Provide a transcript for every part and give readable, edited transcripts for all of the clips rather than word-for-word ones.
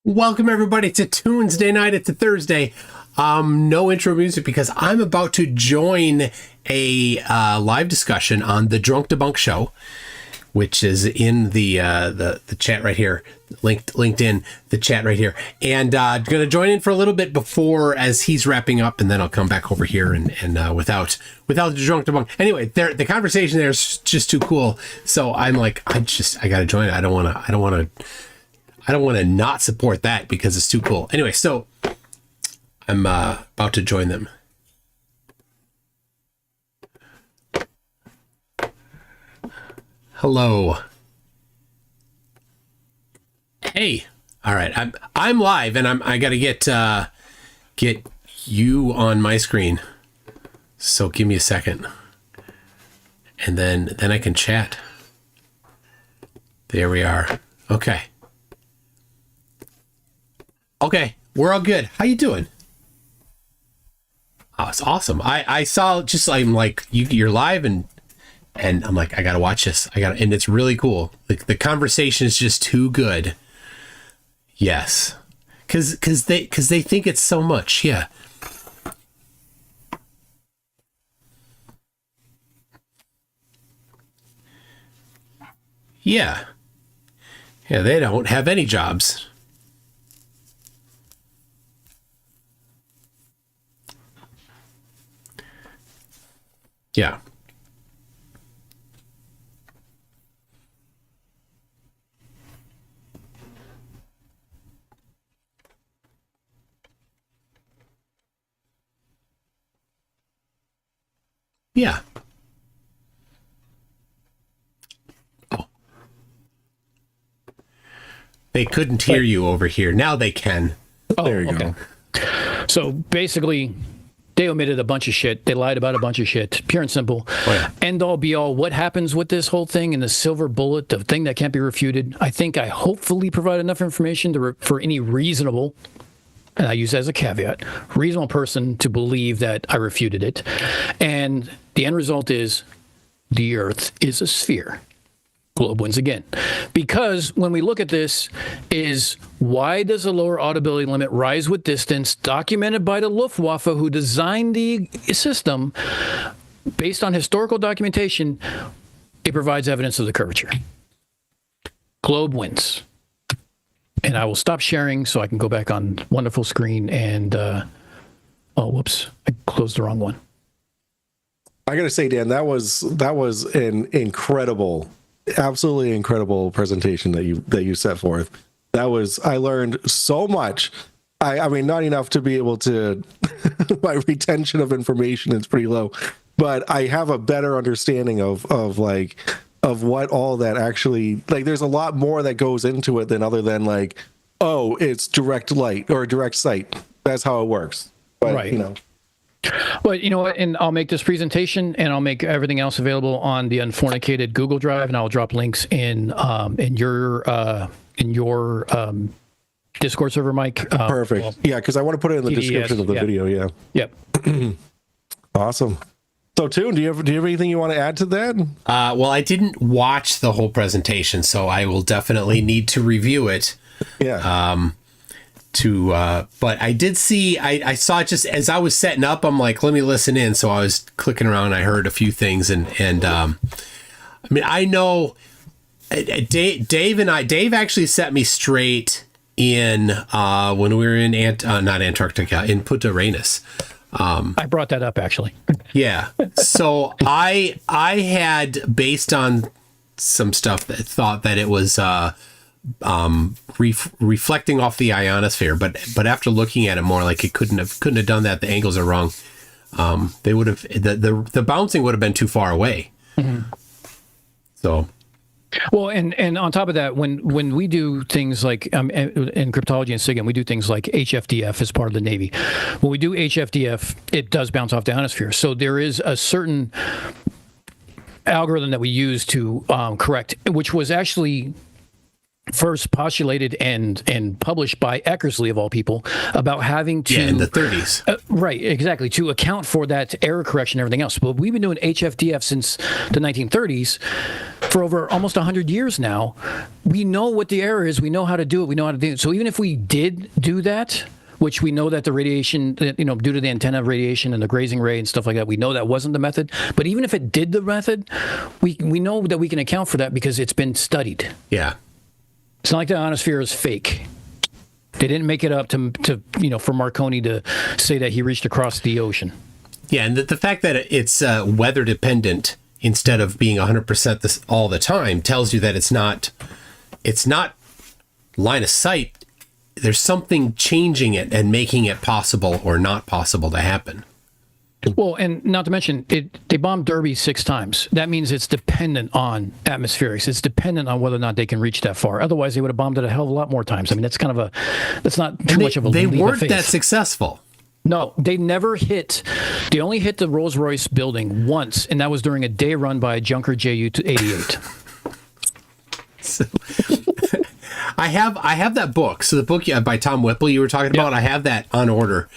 Welcome everybody to Tuesday night. It's a Thursday. No intro music because I'm about to join a live discussion on the Drunk Debunk show, which is in the chat right here, linked in the chat right here, and going to join in for a little bit before as he's wrapping up, and then I'll come back over here and without the Drunk Debunk. Anyway, the conversation there is just too cool, so I'm like, I got to join it. I don't want to not support that because it's too cool. Anyway, so I'm about to join them. Hello. Hey. All right. I'm live, and I got to get you on my screen. So give me a second, and then I can chat. There we are. Okay. Okay, we're all good. How you doing? Oh, it's awesome. I saw just I'm like you're live and I'm like I gotta watch this. And it's really cool. Like the conversation is just too good. Yes, because they think it's so much. Yeah. Yeah. Yeah. They don't have any jobs. Yeah. Yeah. Oh. They couldn't hear you over here. Now they can. Oh, there you okay. go. So basically, they omitted a bunch of shit. They lied about a bunch of shit. Pure and simple. Oh, yeah. End all be all. What happens with this whole thing and the silver bullet, the thing that can't be refuted? I think I hopefully provide enough information for any reasonable, and I use that as a caveat, reasonable person to believe that I refuted it. And the end result is the Earth is a sphere. Globe wins again. Because when we look at this, is why does the lower audibility limit rise with distance, documented by the Luftwaffe, who designed the system based on historical documentation? It provides evidence of the curvature. Globe wins. And I will stop sharing so I can go back on wonderful screen and, oh, whoops, I closed the wrong one. I gotta say, Dan, that was an incredible, absolutely incredible presentation that you set forth. I learned so much. I mean, not enough to be able to, my retention of information is pretty low, but I have a better understanding of what all that actually, like, there's a lot more that goes into it than other than like, oh, it's direct light or direct sight. That's how it works. But, right. You know. But you know what? And I'll make this presentation, and I'll make everything else available on the Unfornicated Google Drive, and I'll drop links in your Discord server, Mike. Perfect. Well, yeah, because I want to put it in the description of the video. Yeah. Yep. Awesome. So, Toon, do you have anything you want to add to that? Well, I didn't watch the whole presentation, so I will definitely need to review it. Yeah. But I did see, I saw just as I was setting up, I'm like, let me listen in. So I was clicking around, I heard a few things, and I mean, I know Dave actually set me straight in when we were in not Antarctica, in Punta Arenas. I brought that up actually. Yeah. So I had, based on some stuff, that thought that it was reflecting off the ionosphere, but after looking at it more, like it couldn't have done that. The angles are wrong. They would have, the bouncing would have been too far away. Mm-hmm. So. Well, and on top of that, when we do things like in cryptology and SIGINT, we do things like HFDF as part of the Navy. When we do HFDF, it does bounce off the ionosphere. So there is a certain algorithm that we use to correct, which was actually first postulated and published by Eckersley, of all people, about having to... Yeah, in the 30s. Right, exactly, to account for that error correction and everything else. But we've been doing HFDF since the 1930s, for over almost 100 years now. We know what the error is. We know how to do it. We know how to do it. So even if we did do that, which we know that the radiation, due to the antenna radiation and the grazing ray and stuff like that, we know that wasn't the method. But even if it did the method, we know that we can account for that because it's been studied. Yeah. It's not like the ionosphere is fake. They didn't make it up to for Marconi to say that he reached across the ocean. Yeah, and the fact that it's weather dependent instead of being 100% this all the time tells you that it's not line of sight. There's something changing it and making it possible or not possible to happen. Well, and not to mention, they bombed Derby 6 times. That means it's dependent on atmospherics. It's dependent on whether or not they can reach that far. Otherwise, they would have bombed it a hell of a lot more times. I mean, that's not too much of a leap of faith. They weren't that successful. No, they never hit. They only hit the Rolls-Royce building once, and that was during a day run by a Junker Ju-88. So, I have that book. So the book by Tom Whipple you were talking about, I have that on order.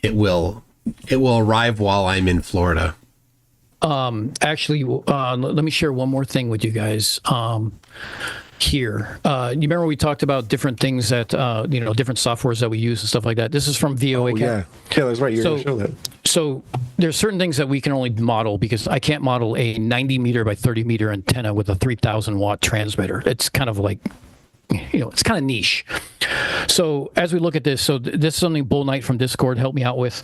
It will arrive while I'm in Florida. Actually, let me share one more thing with you guys. Here, you remember we talked about different things that different softwares that we use and stuff like that. This is from VOA. Yeah, that's right. You're going to show that. So there's certain things that we can only model because I can't model a 90 meter by 30 meter antenna with a 3,000 watt transmitter. It's kind of like, it's kind of niche. So as we look at this, this is something Bull Knight from Discord helped me out with.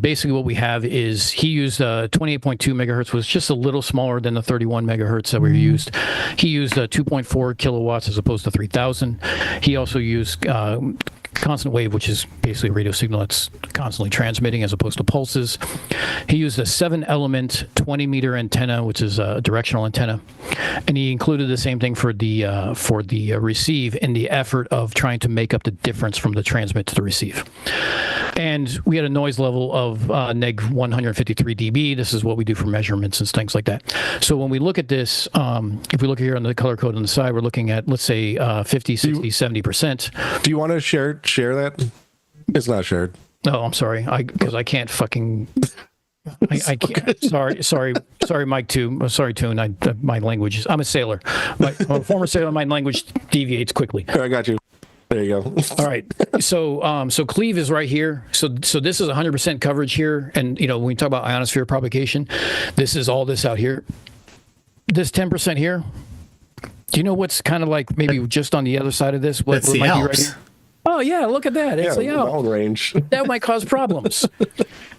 Basically what we have is he used 28.2 megahertz, was just a little smaller than the 31 megahertz that we used. He used 2.4 kilowatts as opposed to 3,000. He also used constant wave, which is basically a radio signal that's constantly transmitting as opposed to pulses. He used a 7-element 20-meter antenna, which is a directional antenna, and he included the same thing for the receive in the effort of trying to make up the difference from the transmit to the receive. And we had a noise level of neg 153 dB. This is what we do for measurements and things like that. So when we look at this, if we look here on the color code on the side, we're looking at, let's say, 50, 60, 70%. Do you want to share that? It's not shared. Oh, I'm sorry. Because I can't fucking... I can't. Sorry, Mike. Sorry, Toon. My language. I'm a sailor. I'm a former sailor. My language deviates quickly. I got you. There you go. All right. So Cleve is right here. So this is 100% coverage here. And when we talk about ionosphere propagation, this is all this out here. This 10% here. Do you know what's kind of like maybe just on the other side of this? What the might Alps. be right here? Oh yeah, look at that. It's the Alps. Mountain range. That might cause problems.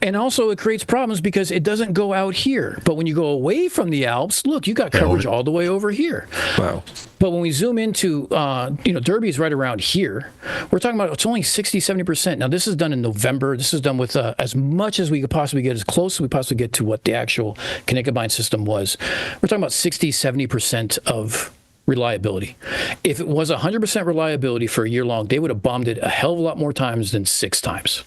And also it creates problems because it doesn't go out here. But when you go away from the Alps, look, you got coverage all the way over here. Wow. But when we zoom into, Derby is right around here. We're talking about, it's only 60, 70%. Now, this is done in November. This is done with as much as we could possibly get, as close as we possibly get to what the actual Knickebein system was. We're talking about 60, 70% of reliability. If it was 100% reliability for a year long, they would have bombed it a hell of a lot more times than 6 times.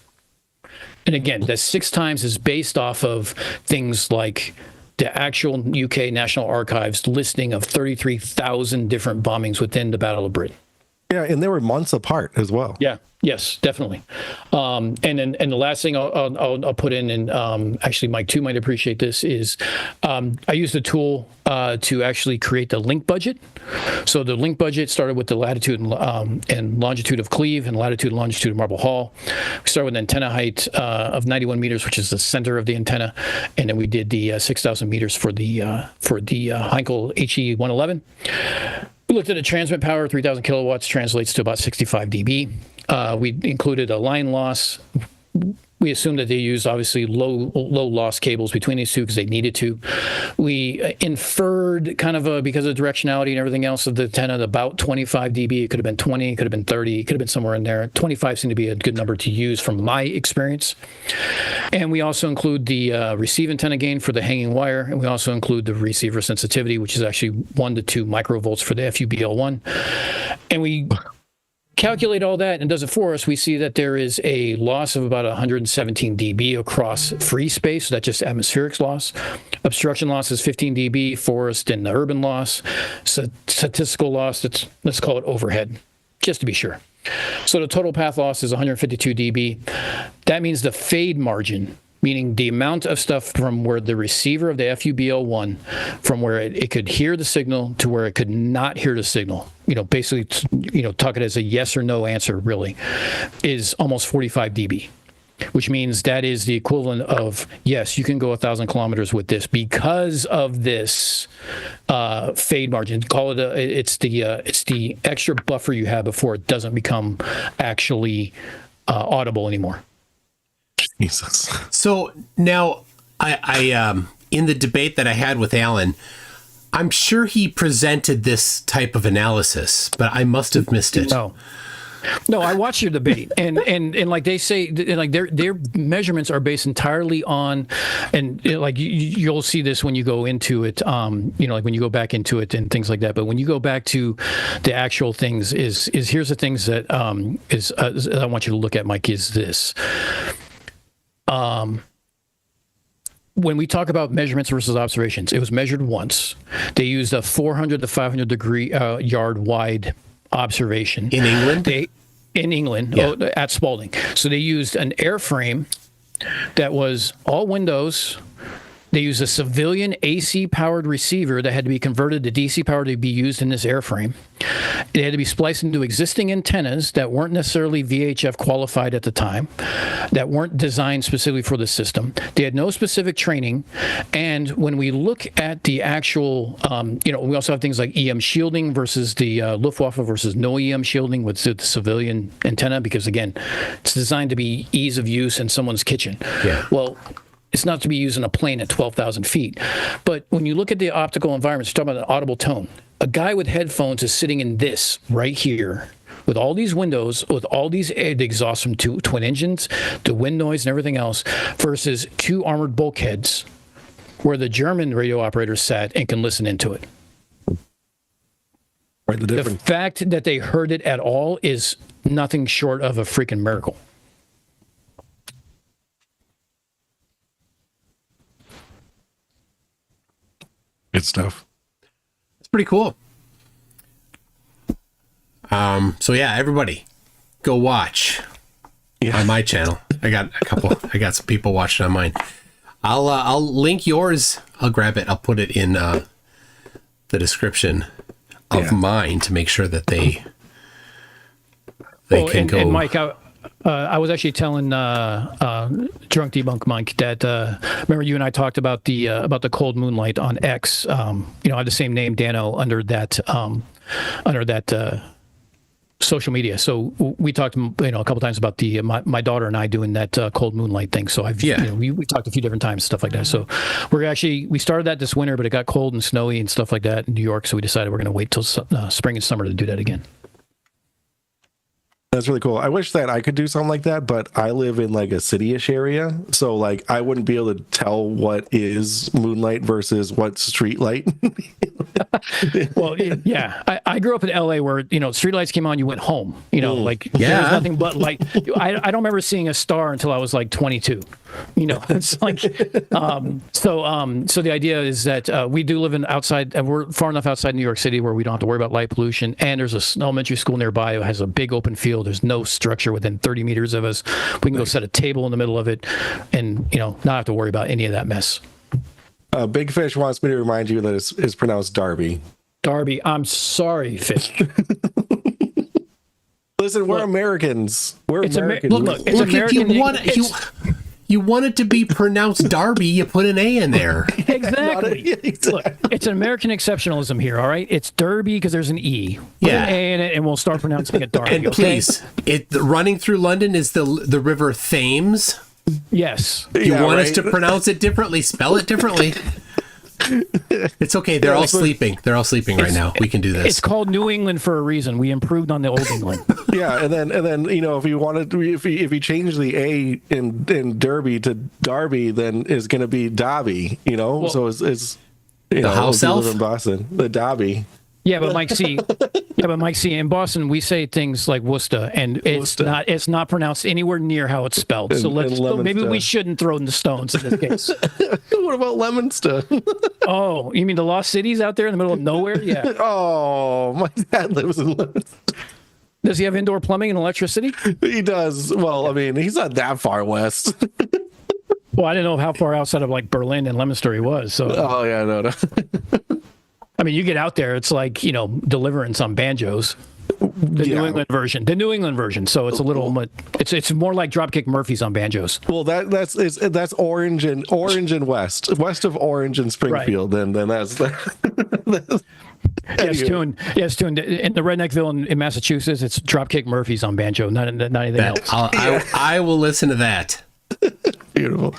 And again, that 6 times is based off of things like the actual UK National Archives listing of 33,000 different bombings within the Battle of Britain. Yeah, and they were months apart as well. Yeah. Yes, definitely. And the last thing I'll put in, and actually Mike too might appreciate this, is I used a tool to actually create the link budget. So the link budget started with the latitude and longitude of Cleve and latitude and longitude of Marble Hall. We started with an antenna height of 91 meters, which is the center of the antenna, and then we did the 6,000 meters for the Heinkel HE 111. We looked at a transmit power, 3,000 kilowatts, translates to about 65 dB. We included a line loss. We assumed that they used, obviously, low loss cables between these two because they needed to. We inferred kind of because of directionality and everything else of the antenna, about 25 dB. It could have been 20, it could have been 30, it could have been somewhere in there. 25 seemed to be a good number to use from my experience. And we also include the receive antenna gain for the hanging wire, and we also include the receiver sensitivity, which is actually 1 to 2 microvolts for the FUBL1. And we calculate all that and does it for us. We see that there is a loss of about 117 dB across free space. So that's just atmospherics loss. Obstruction loss is 15 dB, forest and the urban loss. Statistical loss, let's call it overhead, just to be sure. So the total path loss is 152 dB. That means the fade margin meaning the amount of stuff from where the receiver of the FUBL1, from where it could hear the signal to where it could not hear the signal, basically, talk it as a yes or no answer, really, is almost 45 dB, which means that is the equivalent of, yes, you can go 1,000 kilometers with this because of this fade margin. Call it it's the extra buffer you have before it doesn't become actually audible anymore. Jesus. So now, I in the debate that I had with Alan, I'm sure he presented this type of analysis, but I must have missed it. No, I watched your debate, and like they say, like their measurements are based entirely on, and like you'll see this when you go into it, like when you go back into it and things like that. But when you go back to the actual things, is here's the things that I want you to look at, Mike, is this. When we talk about measurements versus observations, it was measured once. They used a 400 to 500 degree yard wide observation in England. At Spalding. So they used an airframe that was all windows. They used a civilian AC-powered receiver that had to be converted to DC power to be used in this airframe. It had to be spliced into existing antennas that weren't necessarily VHF qualified at the time, that weren't designed specifically for the system. They had no specific training. And when we look at the actual, we also have things like EM shielding versus the Luftwaffe versus no EM shielding with the civilian antenna, because, again, it's designed to be ease of use in someone's kitchen. Yeah. Well, it's not to be used in a plane at 12,000 feet. But when you look at the optical environments, you're talking about an audible tone. A guy with headphones is sitting in this right here with all these windows, with all these exhausts from twin engines, the wind noise and everything else, versus two armored bulkheads where the German radio operators sat and can listen into it. Right, the fact that they heard it at all is nothing short of a freaking miracle. Good stuff. It's pretty cool. So yeah, everybody, go watch on my channel. I got some people watching on mine. I'll link yours. I'll grab it. I'll put it in the description of mine to make sure that they can go. And Mike, I was actually telling Drunk Debunk Mike that remember you and I talked about the cold moonlight on X. I have the same name, Dano, under that social media. So we talked a couple times about my daughter and I doing that cold moonlight thing. So we talked a few different times, stuff like that. So we started that this winter, but it got cold and snowy and stuff like that in New York. So we decided we're going to wait till spring and summer to do that again. That's really cool. I wish that I could do something like that, but I live in like a city-ish area, so like I wouldn't be able to tell what is moonlight versus what's street light. Well, yeah. I grew up in LA where, street lights came on, you went home. There's nothing but light. I don't remember seeing a star until I was like 22. It's like so the idea is that we do live outside, and we're far enough outside New York City where we don't have to worry about light pollution, and there's an elementary school nearby who has a big open field. There's no structure within 30 meters of us. We can go set a table in the middle of it and not have to worry about any of that mess. Big Fish wants me to remind you that it's pronounced Darby. Darby, I'm sorry, Fish. Listen, we're Americans. We're Americans. It's American. If you want it to be pronounced Darby, you put an A in there. Exactly. Look, it's an American exceptionalism here, all right? It's Derby because there's an E. Put an A in it, and we'll start pronouncing it Darby. And please, running through London is the River Thames. Yes. If you want us to pronounce it differently, spell it differently. It's okay. They're all sleeping. They're all sleeping right now. We can do this. It's called New England for a reason. We improved on the Old England. Yeah, and then if you wanted to, if you change the A in Derby to Darby, then it's going to be Dobby. So it's the house elf in Boston, the Dobby. Yeah, but Mike C. In Boston, we say things like Worcester, and it's not pronounced anywhere near how it's spelled. So maybe we shouldn't throw in the stones in this case. What about Leominster? Oh, you mean the lost cities out there in the middle of nowhere? Yeah. Oh, my dad lives in Leominster. Does he have indoor plumbing and electricity? He does. Well, I mean, he's not that far west. Well, I didn't know how far outside of like Berlin and Leominster he was. So, Oh yeah, no. I mean, you get out there, it's like, Deliverance on banjos. The New England version. The New England version. So it's a little, it's more like Dropkick Murphys on banjos. Well, that's Orange and west of Orange and Springfield. Right. Then that's Yes, tune. In the Redneckville in Massachusetts, it's Dropkick Murphys on banjo, not anything else. I will listen to that. Beautiful.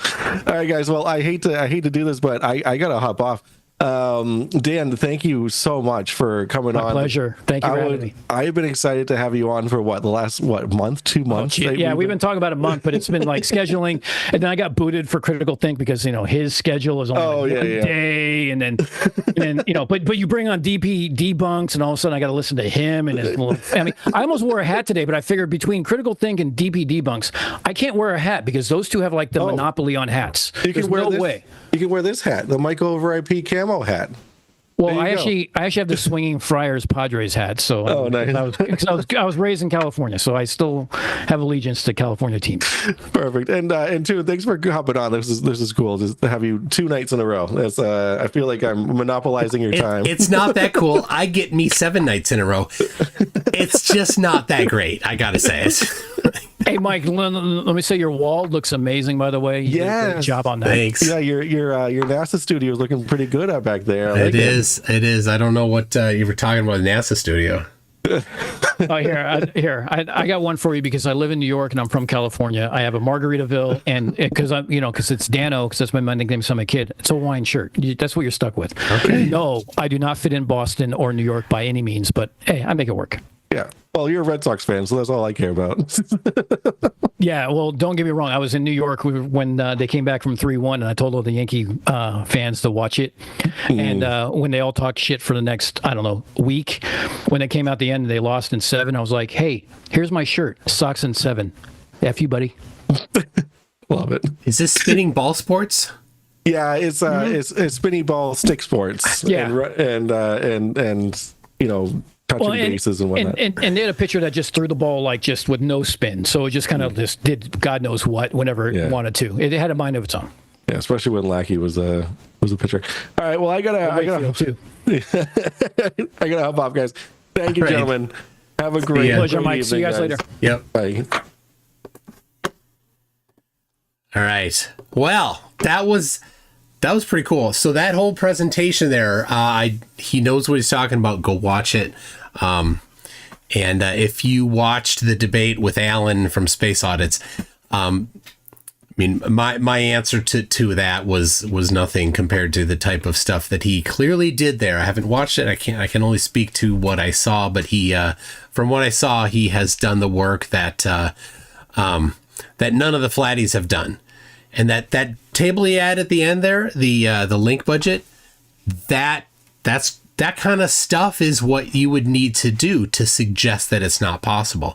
All right, guys. Well, I hate to do this, but I gotta hop off. Dan, thank you so much for coming on. My pleasure. Thank you for having me. I've been excited to have you on for the last month, 2 months? We've been talking about a month, but it's been like scheduling, and then I got booted for Critical Think because his schedule is only one day, and then but you bring on DP debunks, and all of a sudden I got to listen to him and his little. I mean, I almost wore a hat today, but I figured between Critical Think and DP debunks, I can't wear a hat because those two have like the monopoly on hats. There's no way. You can wear this hat, the Michael over IP camo hat. Well, I actually have the swinging Friars Padres hat. So nice. I was raised in California, so I still have allegiance to California teams. Perfect. And too, thanks for hopping on. This is cool. Just to have you 2 nights in a row. That's I feel like I'm monopolizing your time. It's not that cool. I get me 7 nights in a row. It's just not that great. I gotta say it. Hey, Mike, let me say your wall looks amazing, by the way. You did a great job on that. Thanks. Yeah, your NASA studio is looking pretty good out back there. It is. I don't know what you were talking about, NASA studio. I got one for you because I live in New York and I'm from California. I have a Margaritaville, and because it's Dano, because that's my nickname, so I'm a kid. It's a Hawaiian shirt. That's what you're stuck with. Okay. No, I do not fit in Boston or New York by any means, but hey, I make it work. Yeah. Well, you're a Red Sox fan, so that's all I care about. Yeah. Well, don't get me wrong. I was in New York when they came back from 3-1, and I told all the Yankee fans to watch it. And when they all talked shit for the next, week, when they came out the end and they lost in 7, I was like, hey, here's my shirt. Sox in 7. F you, buddy. Love it. Is this spinning ball sports? Yeah, it's it's spinning ball stick sports. Yeah. And touching bases and whatnot. And they had a pitcher that just threw the ball like just with no spin. So it just kind of just did God knows what whenever it wanted to. It had a mind of its own. Yeah, especially when Lackey was a pitcher. All right, well I gotta too. I gotta hop off, guys. Thank you, gentlemen. Have a great pleasure, Mike. evening, See you guys later. Yep. Bye. All right. Well, that was pretty cool. So that whole presentation there, he knows what he's talking about. Go watch it. And if you watched the debate with Alan from Space Audits, I mean, my answer to that was nothing compared to the type of stuff that he clearly did there. I haven't watched it. I can only speak to what I saw, but he, from what I saw, he has done the work that none of the flatties have done. And that table he had at the end there, the link budget, that kind of stuff is what you would need to do to suggest that it's not possible.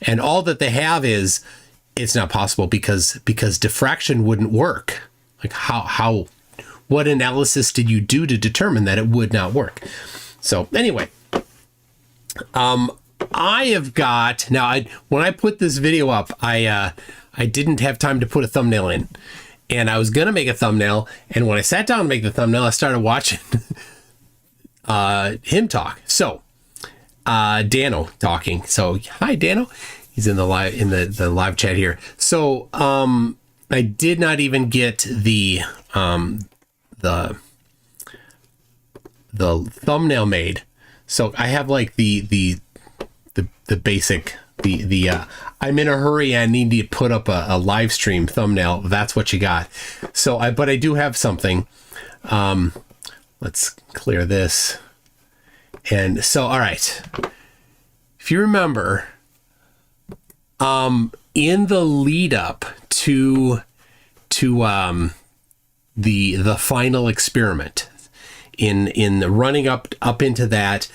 And all that they have is it's not possible because diffraction wouldn't work. Like what analysis did you do to determine that it would not work? So anyway, I have got now. When I put this video up, I didn't have time to put a thumbnail in, and I was gonna make a thumbnail. And when I sat down to make the thumbnail, I started watching him talk. So Dano talking. So hi, Dano. He's in the live chat here. So I did not even get the thumbnail made. So I have like the basic I'm in a hurry. I need to put up a live stream thumbnail. That's what you got. So but I do have something. Let's clear this. And so, all right. If you remember, in the lead up to the final experiment, in running up into that,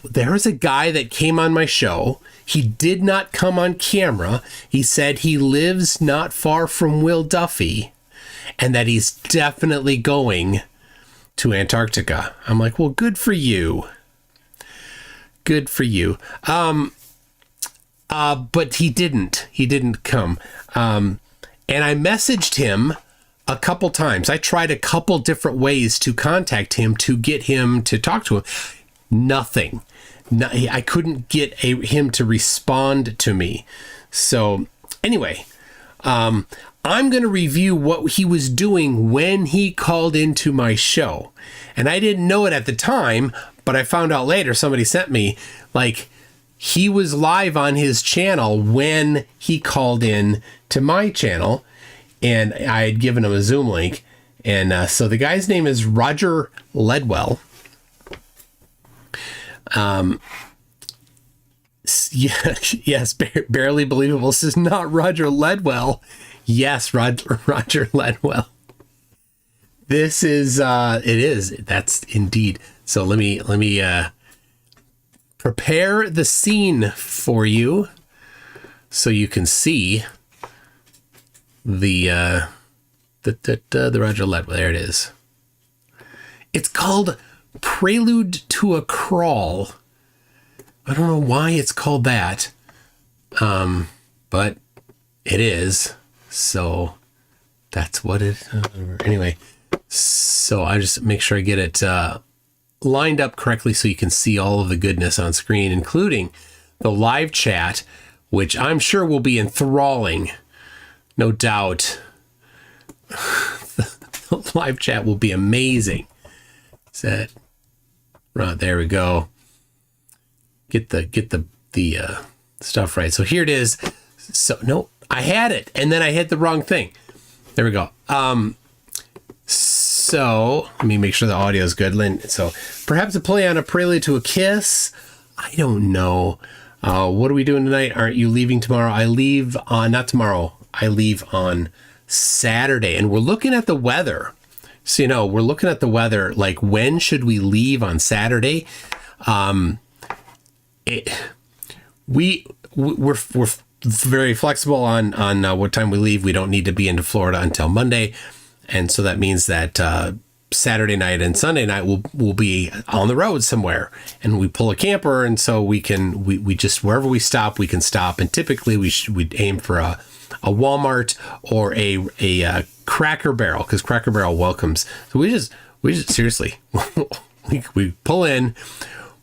there was a guy that came on my show. He did not come on camera. He said he lives not far from Will Duffy and that he's definitely going to Antarctica. I'm like, well, good for you. Good for you. But he didn't come. And I messaged him a couple times. I tried a couple different ways to contact him to get him to talk to him. Nothing. No, I couldn't get him to respond to me. So anyway, I'm going to review what he was doing when he called into my show. And I didn't know it at the time, but I found out later, somebody sent me, like, he was live on his channel when he called in to my channel, and I had given him a Zoom link. And so the guy's name is Roger Ledwell. Yes, barely believable. This is not Roger Ledwell. Yes, Roger Ledwell. This is, it is. That's indeed. So let me prepare the scene for you so you can see the Roger Ledwell. There it is. It's called Prelude to a Crawl. I don't know why it's called that, but it is. So that's what it. Anyway, so I just make sure I get it lined up correctly so you can see all of the goodness on screen, including the live chat, which I'm sure will be enthralling. No doubt, the live chat will be amazing. Set. Right, there we go. Get the stuff right. So here it is. So no, I had it, and then I hit the wrong thing. There we go. So let me make sure the audio is good. Lynn. So perhaps a play on a prelude to a kiss. I don't know. What are we doing tonight? Aren't you leaving tomorrow? I leave on not tomorrow. I leave on Saturday, and we're looking at the weather. So we're looking at the weather. Like, when should we leave on Saturday? We're very flexible on what time we leave. We don't need to be into Florida until Monday, and so that means that Saturday night and Sunday night we'll be on the road somewhere, and we pull a camper, and so we just wherever we stop we can stop, and typically we'd aim for a Walmart or a Cracker Barrel, because Cracker Barrel welcomes. So we just seriously we pull in.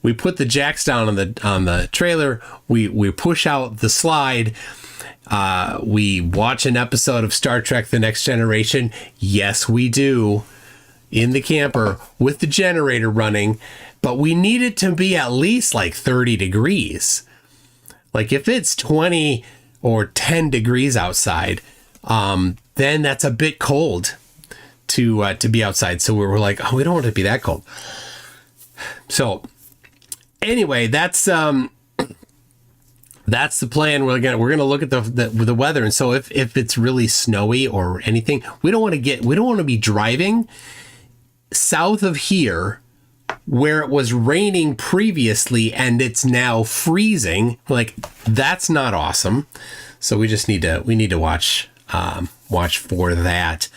We put the jacks down on the trailer. We push out the slide. We watch an episode of Star Trek: The Next Generation. Yes, we do, in the camper with the generator running. But we need it to be at least like 30 degrees. Like, if it's 20 or 10 degrees outside, then that's a bit cold to be outside. So we're like, oh, we don't want it to be that cold. So anyway, that's the plan. We're gonna look at the weather, and so if it's really snowy or anything, we don't want to be driving south of here where it was raining previously and it's now freezing. Like, that's not awesome. So we just need to watch for that.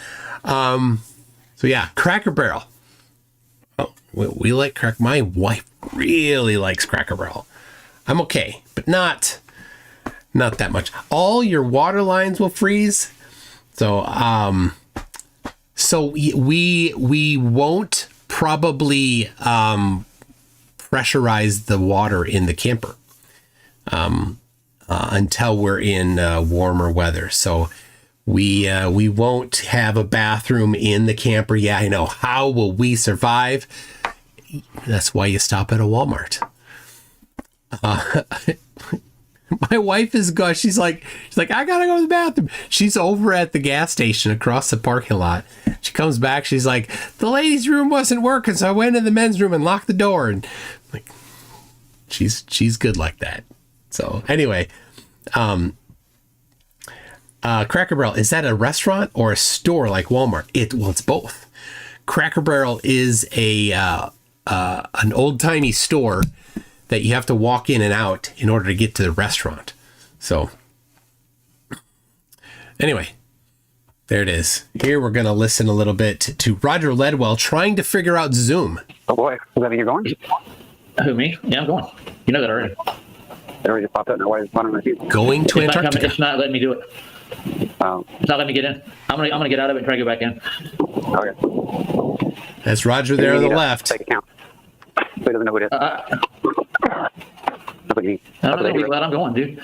So yeah, Cracker Barrel. Oh, we like Cracker. My wife really likes Cracker Barrel. I'm okay, but not that much. All your water lines will freeze. So we won't probably pressurize the water in the camper until we're in warmer weather. So we won't have a bathroom in the camper. Yeah, I know. How will we survive? That's why you stop at a Walmart. My wife is gone. She's like, I gotta go to the bathroom. She's over at the gas station across the parking lot. She comes back. She's like, the ladies' room wasn't working, so I went in the men's room and locked the door. And like, she's good like that. So anyway, Cracker Barrel, is that a restaurant or a store like Walmart? It's both. Cracker Barrel is an old-timey store that you have to walk in and out in order to get to the restaurant. So anyway, there it is. Here we're going to listen a little bit to Roger Ledwell trying to figure out Zoom. Oh boy, is that you're going? Who, me? Yeah, I'm going. You know that already. It already just popped up. Now why is it on my feet? Going to Antarctica. It's not letting me do it. It's not letting me get in. I'm gonna get out of it and try to go back in. Okay. That's Roger there on the left. Take account. So he doesn't know who it is. I don't know. Be glad I'm going, dude.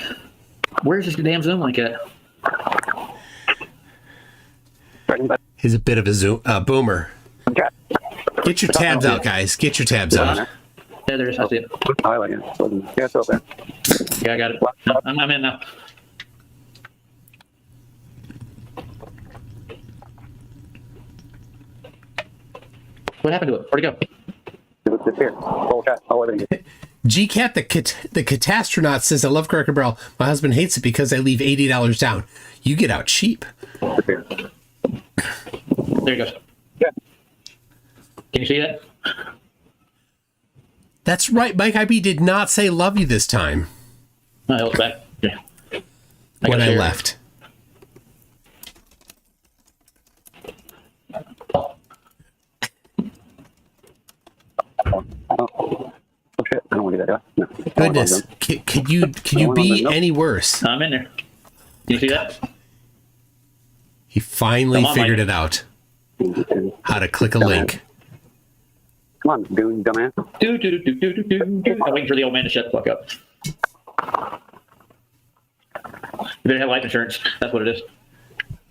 Where's this damn Zoom link at? He's a bit of a zoom boomer. Get your tabs out, guys. Get your tabs out. Yeah, there is. I see it. Oh, I like it. Yeah, it's over there. Yeah, I got it. I'm in now. What happened to it? Where'd it go? It disappeared. Whole chat. Oh, everything. GCat, the Catastronaut says, I love Cracker Barrel. My husband hates it because I leave $80 down. You get out cheap. Disappeared. There it goes. Yeah. Can you see that? That's right. Mike IB did not say love you this time. No, it was back. Yeah. When I left. Oh shit! I don't want to do that. No. Goodness, could you be any worse? I'm in there. Can you see that? He finally figured it out. How to click a link. Come on, dude, dumbass. I'm waiting for the old man to shut the fuck up. You better have life insurance. That's what it is.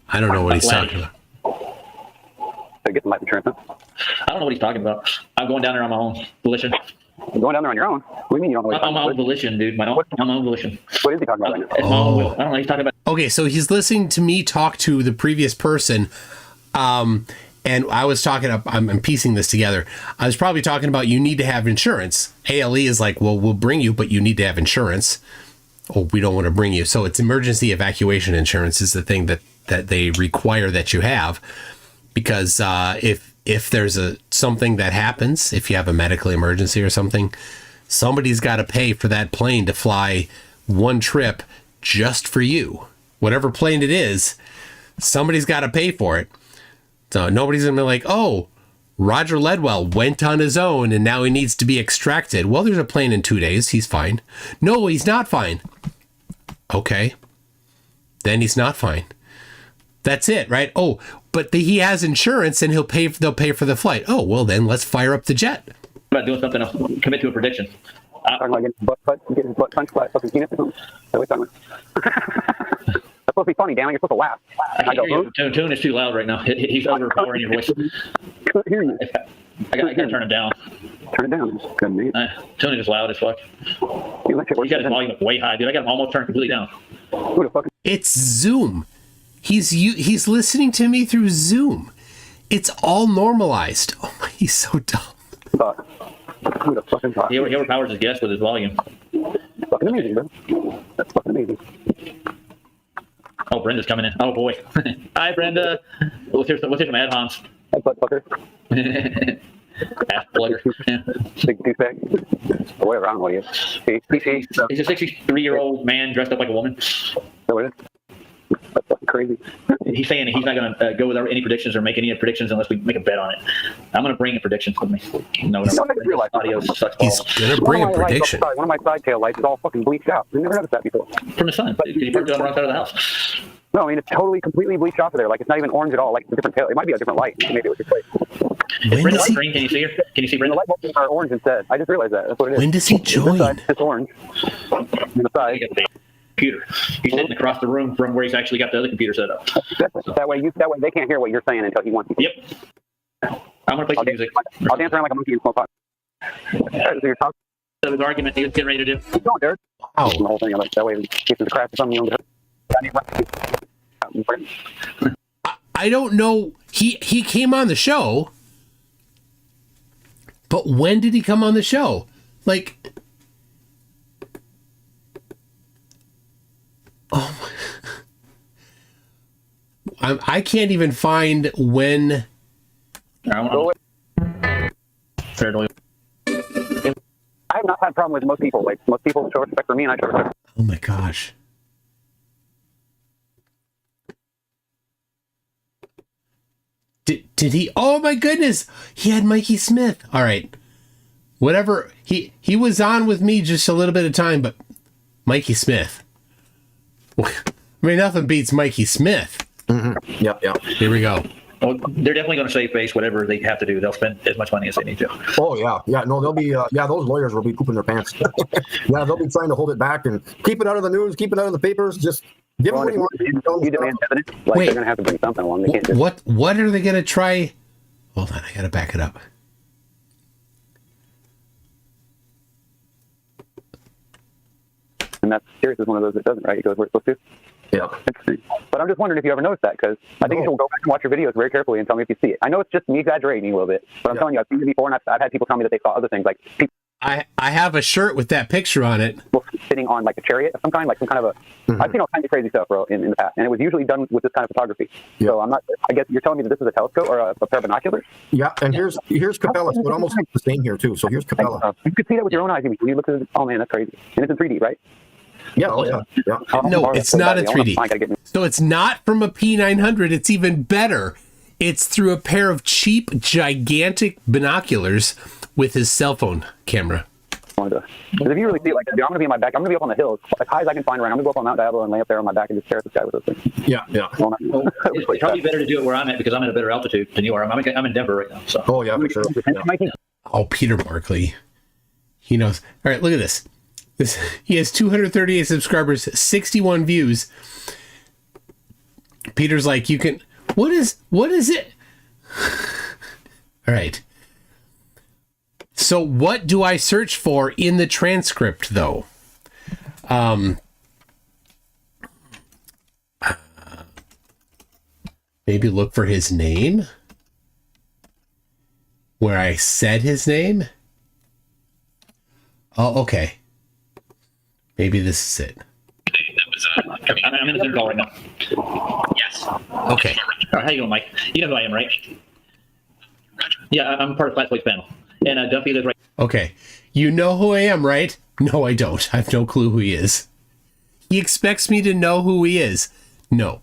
I don't know what he's talking about. So get some life insurance. Huh? I don't know what he's talking about. I'm going down there on my own volition. You're going down there on your own? What do you mean you don't know what On my own volition, dude. On my own volition. What is he talking about right now? It's my own will. I don't know. He's talking about. Okay, so he's listening to me talk to the previous person, and I was talking up. I'm piecing this together. I was probably talking about you need to have insurance. ALE is like, well, we'll bring you, but you need to have insurance. Oh, we don't want to bring you. So it's emergency evacuation insurance is the thing that they require that you have, because if there's something that happens, if you have a medical emergency or something, somebody's got to pay for that plane to fly one trip just for you. Whatever plane it is, somebody's got to pay for it. So nobody's going to be like, oh, Roger Ledwell went on his own and now he needs to be extracted. Well, there's a plane in 2 days. He's fine. No, he's not fine. Okay. Then he's not fine. That's it, right? Oh, but he has insurance and they'll pay for the flight. Oh, well, then let's fire up the jet. About doing something else. Commit to a prediction. Talking about getting his butt punched by a fucking penis or something. That's what we're talking about. That's supposed to be funny, damn it. You're supposed to laugh. I go, Tune is too loud right now. He's overpowering your voice. Couldn't hear you. I gotta turn it down. Turn it down. Good man. Tune is loud as fuck. He got his volume up way high, dude. I got him almost turned completely down. Who the fuck? It's Zoom. He's listening to me through Zoom. It's all normalized. Oh my, he's so dumb. Who the fucking talk? He overpowers his guest with his volume. It's fucking amazing, bro. That's fucking amazing. Oh, Brenda's coming in. Oh boy. Hi, Brenda. Let's hear some ad-homs. Hey, butt fucker. Ass plugger. Yeah. Big douchebag. Or whatever, I don't know what he is. He's a 63-year-old man dressed up like a woman. So what it is? That's fucking crazy. He's saying he's not going to go with any predictions or make any predictions unless we make a bet on it. I'm going to bring a prediction with me. No, audio sucks balls. He's going to bring a prediction. One of my side tail lights is all fucking bleached out. I never noticed that before. From the sun. Because you parked it on the wrong side of the house. No, I mean, it's totally, completely bleached out there. Like, it's not even orange at all. Like, it's a different tail. It might be a different light. Maybe it was your place. Is Brenda green? Can you see her? Can you see Brenda? The light bulbs are orange instead. I just realized that. That's what it is. When does he join? It's orange. On the side. Computer. He's sitting across the room from where he's actually got the other computer set up. That way they can't hear what you're saying until he wants you to. Yep. I'm going to play some music. I'll dance around like a monkey and smoke pot. His argument he was getting ready to do. Keep going, Derek. Wow. The whole thing. That way, in case there's a crash or something, you don't get. I don't know. He came on the show, but when did he come on the show? Like, oh, I can't even find when. I have not had a problem with most people. Like, most people show respect for me, and I show respect. Oh my gosh. Did he? Oh my goodness! He had Mikey Smith. All right, whatever. He was on with me just a little bit of time, but Mikey Smith. I mean, nothing beats Mikey Smith. Mm-hmm. Yep. Here we go. Well, they're definitely going to save face, whatever they have to do. They'll spend as much money as they need to. Oh, yeah. No, they'll be, those lawyers will be pooping their pants. Yeah, they'll be trying to hold it back and keep it out of the news, keep it out of the papers. Just give them what you want. You demand evidence. Like, Wait. they're going to have to bring something along. They can't just... What are they going to try? Hold on, I got to back it up. And that's Sirius is one of those that doesn't, right? It goes where it's supposed to. Yeah. Interesting. But I'm just wondering if you ever noticed that, because I think you should go back and watch your videos very carefully and tell me if you see it. I know it's just me exaggerating a little bit, but I'm telling you, I've seen it before, and I've had people tell me that they saw other things, like people I have a shirt with that picture on it. sitting on like a chariot of some kind, like some kind of a. I've seen all kinds of crazy stuff, bro, in the past, and it was usually done with this kind of photography. Yeah. So I'm not. I guess you're telling me that this is a telescope or a pair of binoculars. Yeah, and here's Capella. So it almost looks the same here too. So here's Capella. You could see that with your own eyes. When you look at it, oh man, that's crazy, and it's in 3D, right? Yeah. Oh yeah. No, it's not in 3D. So it's not from a P900. It's even better. It's through a pair of cheap, gigantic binoculars with his cell phone camera. Because if you really see it, like, I'm going to be in my back. I'm going to be up on the hill as high as I can find. Right, I'm going to go up on Mount Diablo and lay up there on my back and just stare at the sky with this thing. Yeah. Well, it's probably better to do it where I'm at, because I'm at a better altitude than you are. I'm in Denver right now. So. Oh yeah, for sure. Yeah. Oh, Peter Markley. He knows. All right, look at this. He has 238 subscribers, 61 views. Peter's like, you can. What is it? All right. So what do I search for in the transcript, though? Maybe look for his name, where I said his name. Oh, okay. Maybe this is it. I'm in the call right now. Yes. Okay. How you doing, Mike? You know who I am, right? Yeah, I'm part of Flat Slate's panel. And Duffy lives right. Okay. You know who I am, right? No, I don't. I have no clue who he is. He expects me to know who he is. No.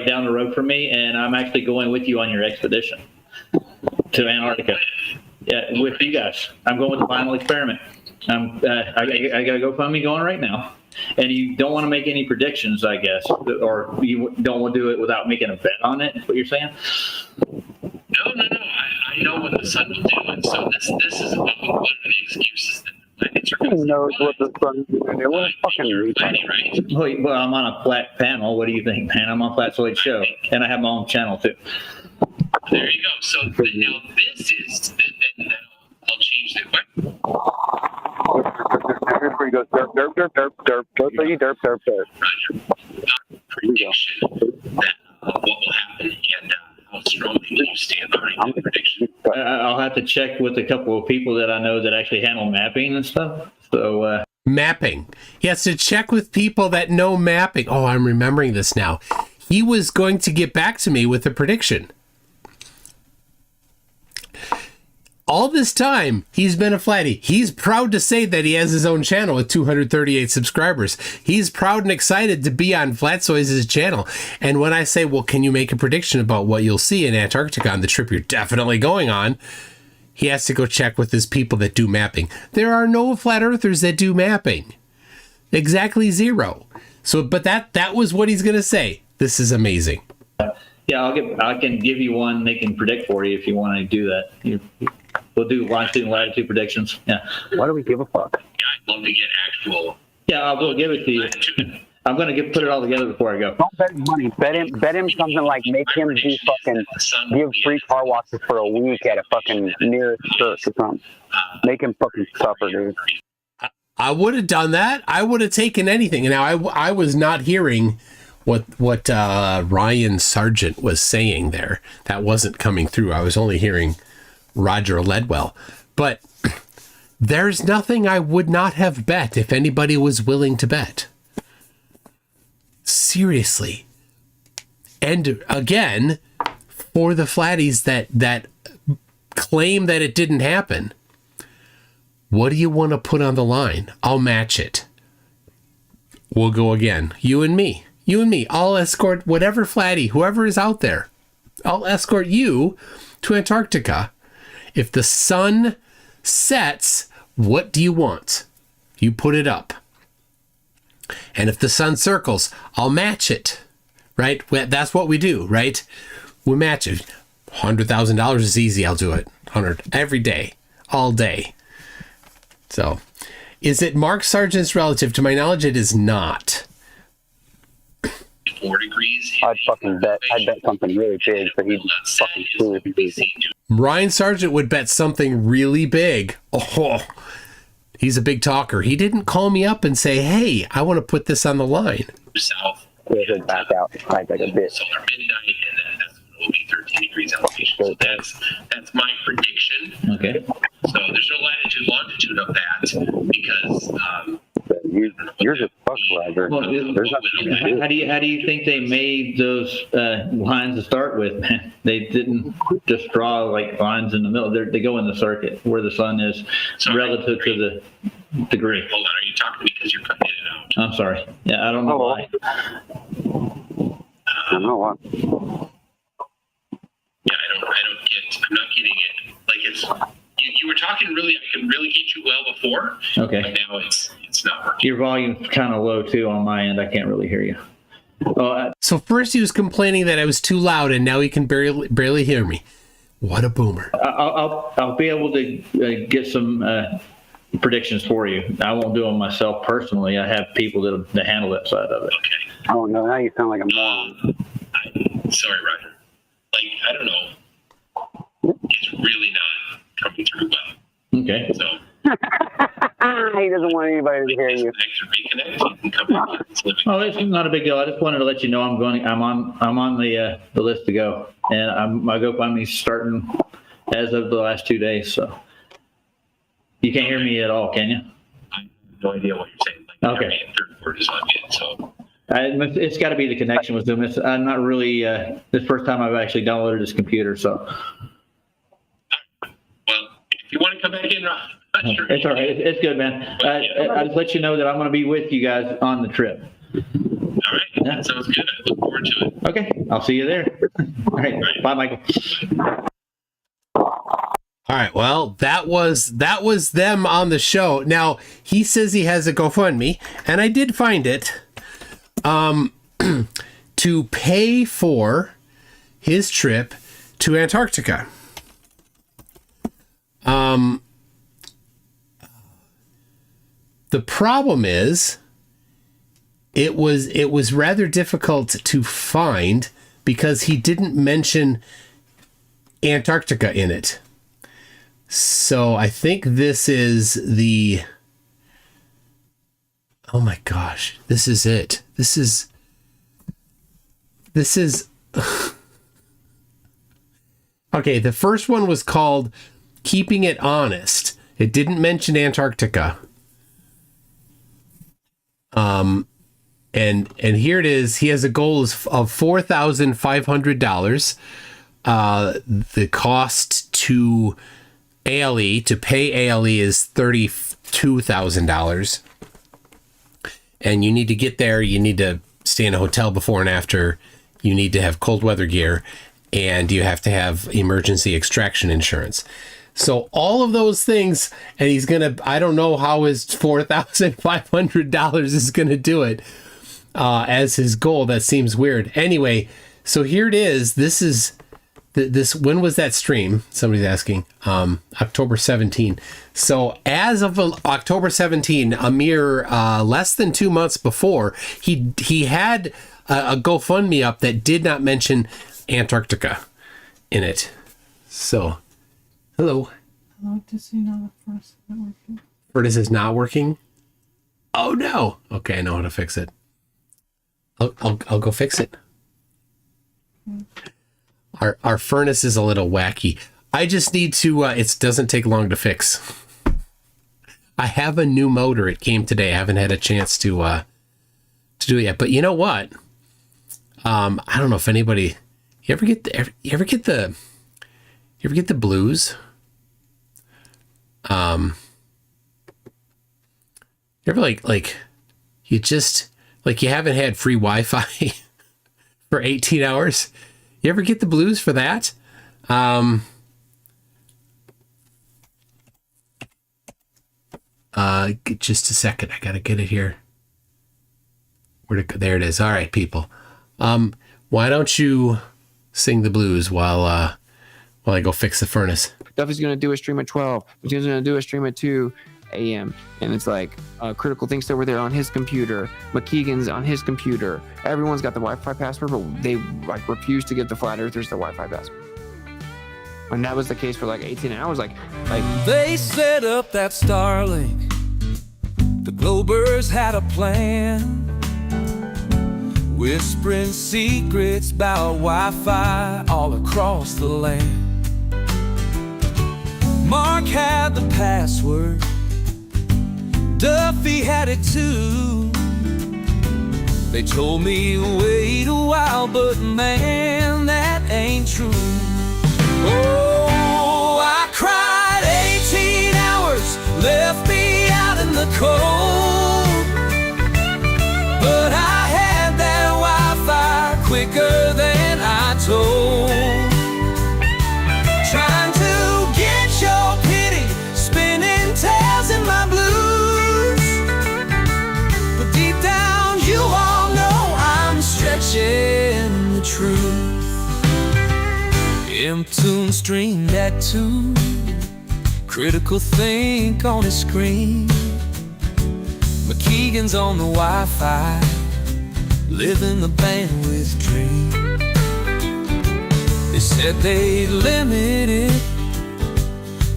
Down the road from me, and I'm actually going with you on your expedition to Antarctica. Yeah, with you guys. I'm going with the final experiment. I got a GoFundMe going right now. And you don't want to make any predictions, I guess, or you don't want to do it without making a bet on it, is what you're saying? No. I know what the sun will do, and so this is one of the excuses that the planets are going to knows what the sun will do. What a fucking right? Well, I'm on a flat panel. What do you think, man? I'm on Flat Slate's show, and I have my own channel, too. There you go. So now this is, then I'll change the question. Everybody goes derp, derp, derp, derp, derp, derp, derp, derp, derp. Prediction that what will happen and how strongly will you stand behind the prediction? I'll have to check with a couple of people that I know that actually handle mapping and stuff. So Mapping. He has to check with people that know mapping. Oh, I'm remembering this now. He was going to get back to me with a prediction. All this time, he's been a flatty. He's proud to say that he has his own channel with 238 subscribers. He's proud and excited to be on Flatsoy's channel. And when I say, well, can you make a prediction about what you'll see in Antarctica on the trip you're definitely going on? He has to go check with his people that do mapping. There are no flat earthers that do mapping. Exactly zero. So, but that was what he's going to say. This is amazing. yeah, I can give you one they can predict for you if you want to do that. We'll do longitude and latitude predictions. Yeah. Why do we give a fuck? Yeah, I'd love to get actual. Yeah, I will give it to you. I'm going to put it all together before I go. Don't bet him money. Bet him something like make him do fucking give free car washes for a week at a fucking nearest church or something. Make him fucking suffer, dude. I would have done that. I would have taken anything. Now I was not hearing what Ryan Sargent was saying there. That wasn't coming through. I was only hearing Roger Ledwell. But there's nothing I would not have bet if anybody was willing to bet. Seriously. And again, for the flatties that claim that it didn't happen, what do you want to put on the line? I'll match it. We'll go again. You and me. I'll escort whatever flatty, whoever is out there. I'll escort you to Antarctica. If the sun sets, what do you want? You put it up. And if the sun circles, I'll match it, right? That's what we do, right? We match it. $100,000 is easy. I'll do it. 100 every day, all day. So, is it Mark Sargent's relative? To my knowledge, it is not. 4 degrees. I'd bet something really big, but he'd fucking fool me. Ryan Sargent would bet something really big. Oh, he's a big talker. He didn't call me up and say, "Hey, I want to put this on the line." South. He'll back out like a bit. Solar midnight, and then that's when it will be 13 degrees elevation. So that's my prediction. Okay. So there's no latitude, longitude of that because You're just fuck, Roger. Well, how do you think they made those lines to start with? They didn't just draw like lines in the middle. They go in the circuit where the sun is relative to the degree. Hold on, are you talking to me because you're cutting it out? I'm sorry. Yeah, I don't know why. I don't know what. Yeah, I'm not getting it. Like it's, you were talking really, I could really get you well before. Okay. But now it's not working. Your volume's kind of low too on my end. I can't really hear you. So first he was complaining that I was too loud, and now he can barely hear me. What a boomer! I'll be able to get some predictions for you. I won't do them myself personally. I have people that handle that side of it. Okay. Oh no, now you sound like a moron. Sorry, Roger. Like, I don't know. It's really not coming through well. Okay. So He doesn't want anybody to hear you. reconnect. You can come in. It's living. Oh, it's not a big deal. I just wanted to let you know I'm on the list to go, and my GoFundMe's starting as of the last 2 days. So you can't hear me at all, can you? I have no idea what you're saying. Like, Okay. Third word is on it. So It's got to be the connection with Zoom. I'm not really this first time I've actually downloaded this computer, so well, if you want to come back in, I'm sure. it's all right. It's good, man. I just let you know that I'm going to be with you guys on the trip. All right. Yeah. That sounds good. I look forward to it. Okay, I'll see you there. All right. Bye, Michael. All right, well, that was them on the show. Now, he says he has a GoFundMe, and I did find it, to pay for his trip to Antarctica. The problem is it was rather difficult to find because he didn't mention Antarctica in it. So I think this is the... Oh my gosh, this is it. This is... Okay, the first one was called Keeping It Honest. It didn't mention Antarctica. And here it is. He has a goal of $4,500. The cost to ALE, to pay ALE, is $32,000. And you need to get there. You need to stay in a hotel before and after. You need to have cold weather gear, and you have to have emergency extraction insurance. So all of those things, and he's gonna, I don't know how his $4,500 is gonna do it as his goal. That seems weird. Anyway, so here it is. This is this. When was that stream? Somebody's asking. October 17. So as of October 17, a mere less than 2 months before, he had a GoFundMe up that did not mention Antarctica in it. So, hello. Does he know the first not working? Furnace is not working. Oh no. Okay, I know how to fix it. I'll go fix it. Our furnace is a little wacky. I just need to. It doesn't take long to fix. I have a new motor. It came today. I haven't had a chance to do it yet. But you know what? I don't know if anybody. You ever get the blues? You ever like you just like you haven't had free Wi-Fi for 18 hours? You ever get the blues for that? Just a second. I gotta get it here. There it is. All right, people. Why don't you sing the blues while I go fix the furnace? Duffy's going to do a stream at 12. He's going to do a stream at 2 a.m. And it's like Critical thinks over there on his computer. McKeegan's on his computer. Everyone's got the Wi-Fi password, but they like refuse to give the flat earthers the Wi-Fi password. And that was the case for like 18 hours. Like they set up that Starlink. The Globers had a plan, whispering secrets about Wi-Fi all across the land. Mark had the password, Duffy had it too. They told me wait a while, but man, that ain't true. Oh, I cried 18 hours, left me out in the cold. But I had that Wi-Fi quicker than I told. Trying to get your pity, spinning tails in my blues. But deep down you all know I'm stretching the truth. M-Tune streamed at 2. Critical think on his screen. McKeegan's on the Wi-Fi, living the bandwidth dream. They said they'd limit it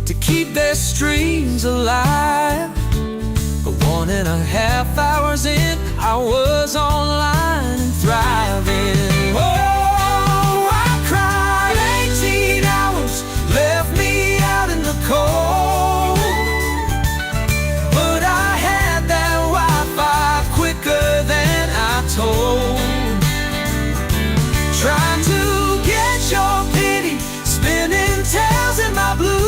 to keep their streams alive. But 1.5 hours in, I was online and thriving. Oh, I cried 18 hours, left me out in the cold. But I had that Wi-Fi quicker than I told. Trying to get your pity, spinning tails in my blues.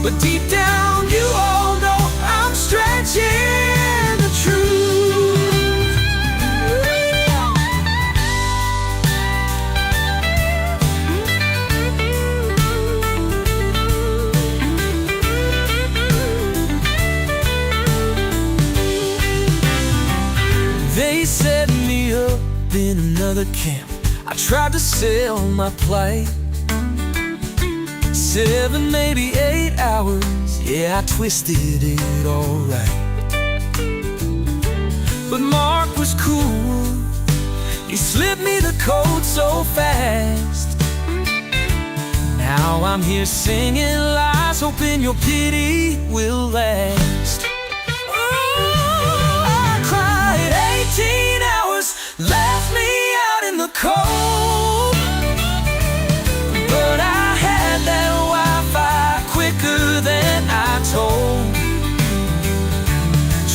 But deep down you all know I'm stretching the truth. They set me up in another camp. I tried to sell my plight. 7, maybe 8 hours, yeah, I twisted it alright. But Mark was cool, he slipped me the code so fast. Now I'm here singing lies, hoping your pity will last. Oh, I cried 18 hours, left me out in the cold. But I had that Wi-Fi quicker than I told.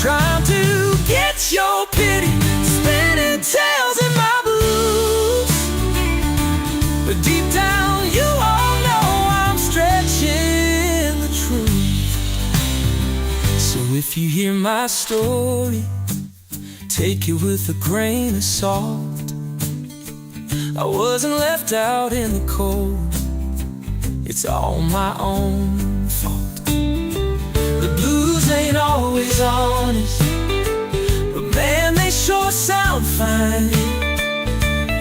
Trying to get your pity, spinning tails in my blues. But deep down you all know I'm stretching the truth. So if you hear my story, take it with a grain of salt. I wasn't left out in the cold, it's all my own fault. The blues ain't always honest, but man, they sure sound fine.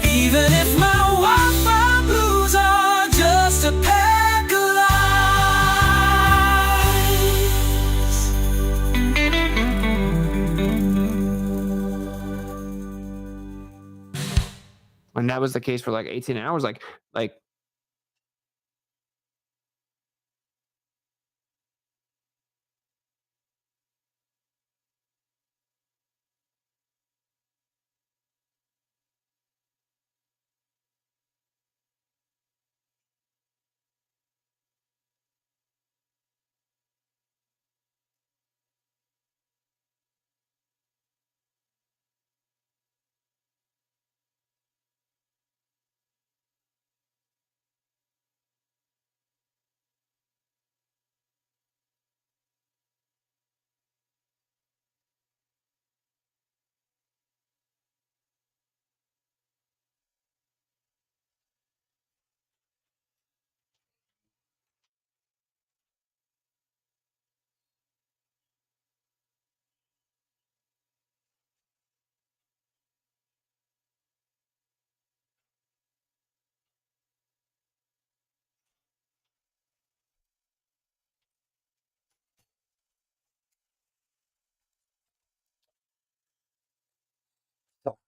Even if my Wi-Fi blues are just a pack of lies. And that was the case for like 18 hours. Like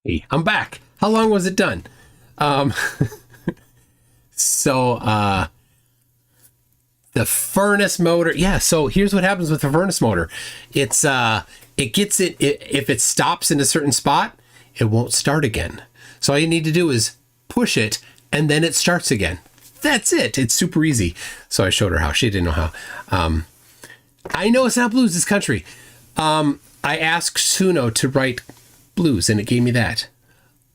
Hey, I'm back. How long was it done? So the furnace motor. Yeah. So here's what happens with the furnace motor. It's it gets it. If it stops in a certain spot, it won't start again. So all you need to do is push it, and then it starts again. That's it. It's super easy. So I showed her how. She didn't know how. I know it's not blues. It's country. I asked Suno to write blues, and it gave me that.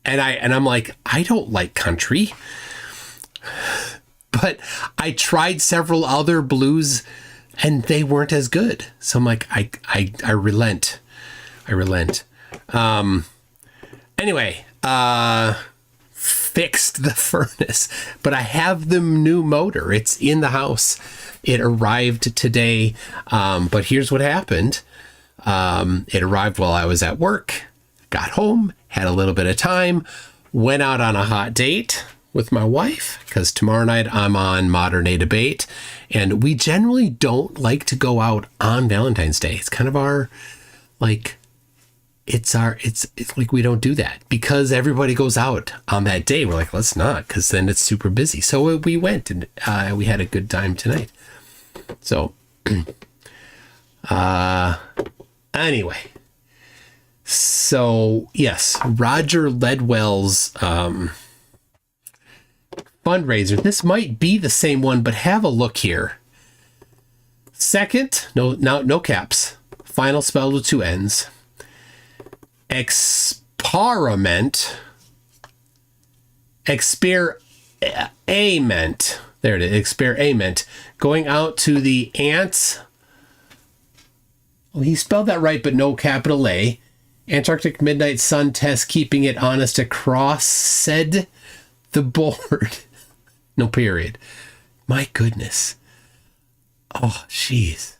And I'm like, I don't like country. But I tried several other blues, and they weren't as good. So I'm like, I relent. I relent. Anyway, fixed the furnace, but I have the new motor. It's in the house. It arrived today. But here's what happened. It arrived while I was at work, got home, had a little bit of time, went out on a hot date with my wife, because tomorrow night I'm on Modern Day Debate, and we generally don't like to go out on Valentine's Day. It's kind of our, like, it's like we don't do that because everybody goes out on that day. We're like, let's not, because then it's super busy. So we went, and we had a good time tonight. So anyway, so yes, Roger Ledwell's fundraiser. This might be the same one, but have a look here. Second, no caps. Final spelled with 2 N's. Experiment. Experiment. There it is. Experiment. Going out to the ants. Well, he spelled that right, but no capital A. Antarctic Midnight Sun Test, keeping it honest across said the board. No period. My goodness. Oh, jeez.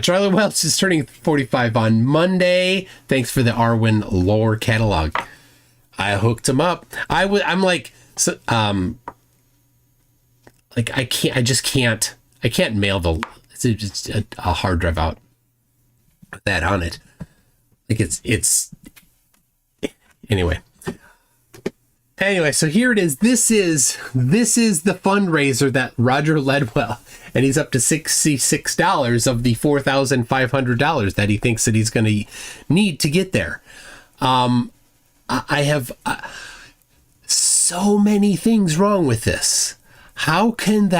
Charlie Welch is turning 45 on Monday. Thanks for the Arwen lore catalog. I hooked him up. I'm like, so, like I can't mail the. It's just a hard drive out with that on it. Like it's. Anyway, so here it is. This is the fundraiser that Roger Ledwell, and he's up to $66 of the $4,500 that he thinks that he's going to need to get there. I have so many things wrong with this. How can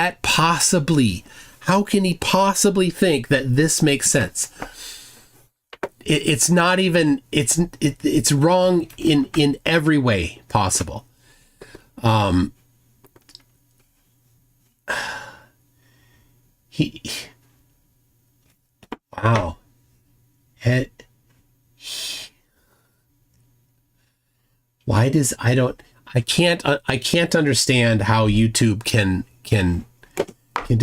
he possibly think that this makes sense? It's not even, it's wrong in every way possible. Wow. Why does, I can't understand how YouTube can do.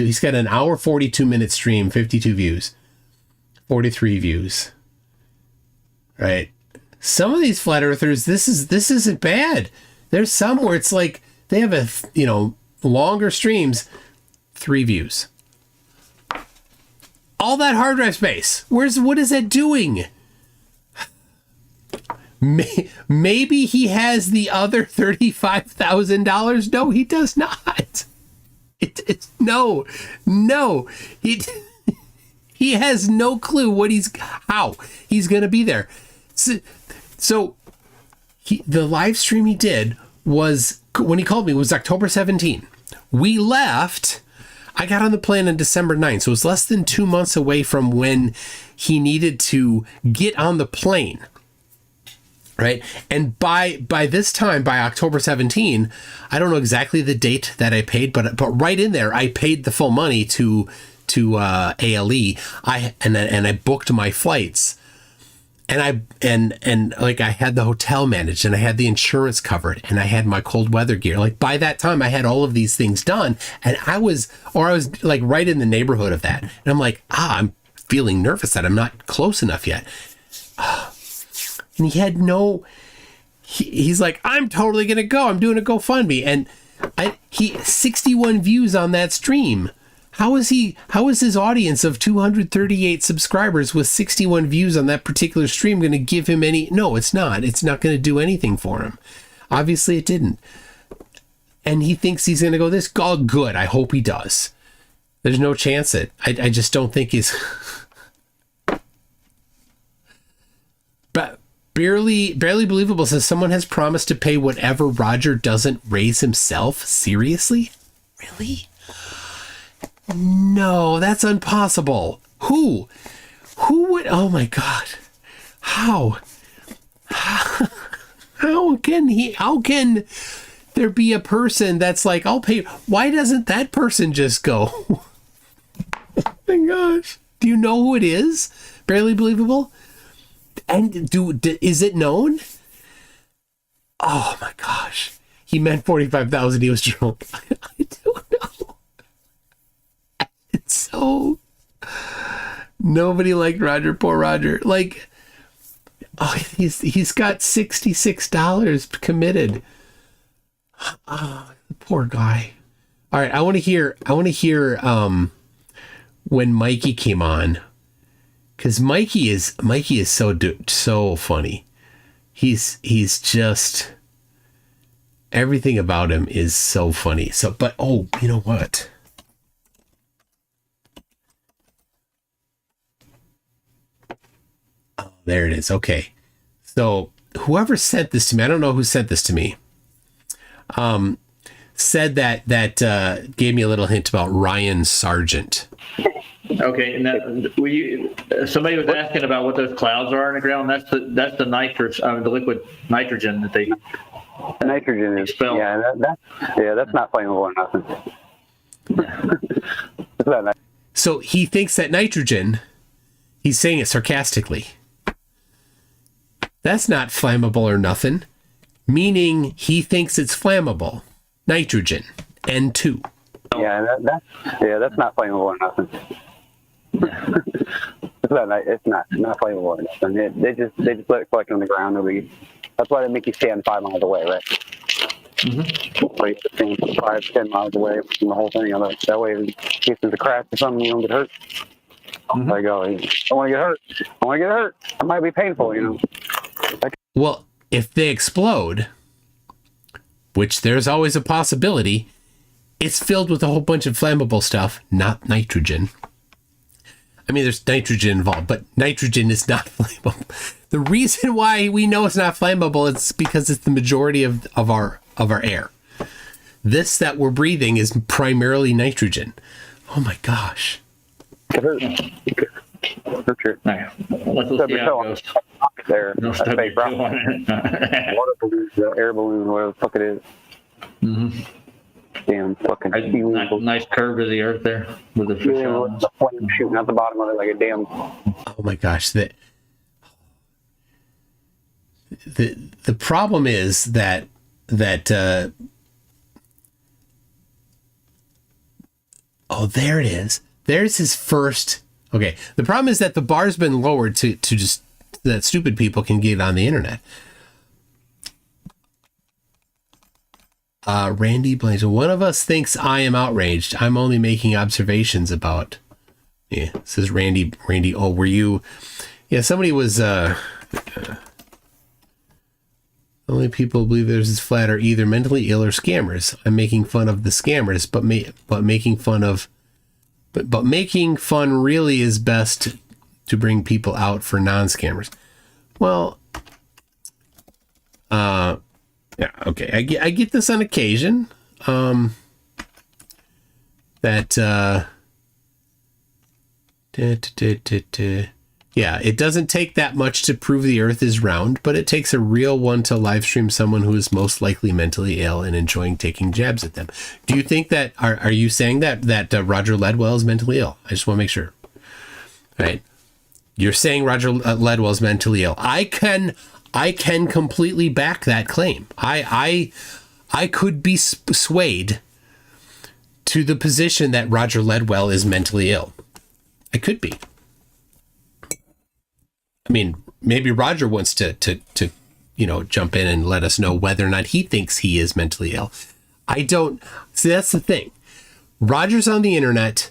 He's got an hour 42-minute stream, 52 views, 43 views. Right. Some of these flat earthers, this isn't bad. There's some where it's like they have longer streams, 3 views. All that hard drive space. What is that doing? Maybe he has the other $35,000. No, he does not. No. He has no clue how he's going to be there. So the live stream he did was, when he called me, was October 17. We left. I got on the plane on December 9th. So it was less than 2 months away from when he needed to get on the plane. Right. And by this time, by October 17, I don't know exactly the date that I paid, but right in there, I paid the full money to ALE. I booked my flights, and I had the hotel managed, and I had the insurance covered, and I had my cold weather gear. Like by that time, I had all of these things done, and I was like right in the neighborhood of that. And I'm like, I'm feeling nervous that I'm not close enough yet. And he had he's like, I'm totally going to go. I'm doing a GoFundMe. And 61 views on that stream. How is his audience of 238 subscribers with 61 views on that particular stream going to give him any? No, it's not. It's not going to do anything for him. Obviously, it didn't. And he thinks he's going to go this. Oh, good. I hope he does. There's no chance that I just don't think he's. But barely believable says someone has promised to pay whatever Roger doesn't raise himself. Seriously? Really? No, that's impossible. Who would? Oh my God. How can there be a person that's like, I'll pay? Why doesn't that person just go? Oh my gosh. Do you know who it is? Barely believable. And is it known? Oh my gosh. He meant 45,000. He was drunk. I don't know. It's so. Nobody liked Roger. Poor Roger. Like, oh, he's got $66 committed. Oh, poor guy. All right, I want to hear when Mikey came on, because Mikey is so funny. He's just, everything about him is so funny. So, but oh, you know what? Oh, there it is. Okay, so whoever sent this to me, I don't know who sent this to me. Said that gave me a little hint about Ryan Sargent. Okay, now somebody was asking about what those clouds are in the ground. That's the nitrogen, the liquid nitrogen that they. Nitrogen is expel. That's not flammable or nothing. It's not nice. So he thinks that nitrogen. He's saying it sarcastically. That's not flammable or nothing. Meaning he thinks it's flammable. Nitrogen, N2. That's not flammable or nothing. It's not flammable or nothing. They just let it collect on the ground. That's why they make you stand 5 miles away, right? Mm-hmm. Like stand 5-10 miles away from the whole thing. That way, in case there's a crash or something, you don't get hurt. Mm-hmm. I go, I don't want to get hurt. I want to get hurt. It might be painful, you know. Well, if they explode, which there's always a possibility, it's filled with a whole bunch of flammable stuff, not nitrogen. I mean, there's nitrogen involved, but nitrogen is not flammable. The reason why we know it's not flammable is because it's the majority of our air. This that we're breathing is primarily nitrogen. Oh my gosh. Let's see how it goes. There, fake rocket. Water balloon, air balloon, whatever the fuck it is. Mm-hmm. Damn fucking nice curve of the earth there with the fish on. The flame shooting out the bottom of it like a damn. Oh my gosh, the problem is that oh, there it is. There's his first. Okay, the problem is that the bar's been lowered to just that stupid people can get on the internet. Randy Blaine. So one of us thinks I am outraged. I'm only making observations about. Yeah, says Randy. Oh, were you? Yeah, somebody was. Only people who believe there's this flat are either mentally ill or scammers. I'm making fun of the scammers, but making fun really is best to bring people out for non-scammers. Well, yeah, okay. I get this on occasion. Yeah, it doesn't take that much to prove the earth is round, but it takes a real one to live stream someone who is most likely mentally ill and enjoying taking jabs at them. Do you think that, are you saying that Roger Ledwell is mentally ill? I just want to make sure. All right. You're saying Roger Ledwell is mentally ill. I can completely back that claim. I could be swayed to the position that Roger Ledwell is mentally ill. I could be. I mean, maybe Roger wants to jump in and let us know whether or not he thinks he is mentally ill. I don't. See, that's the thing. Roger's on the internet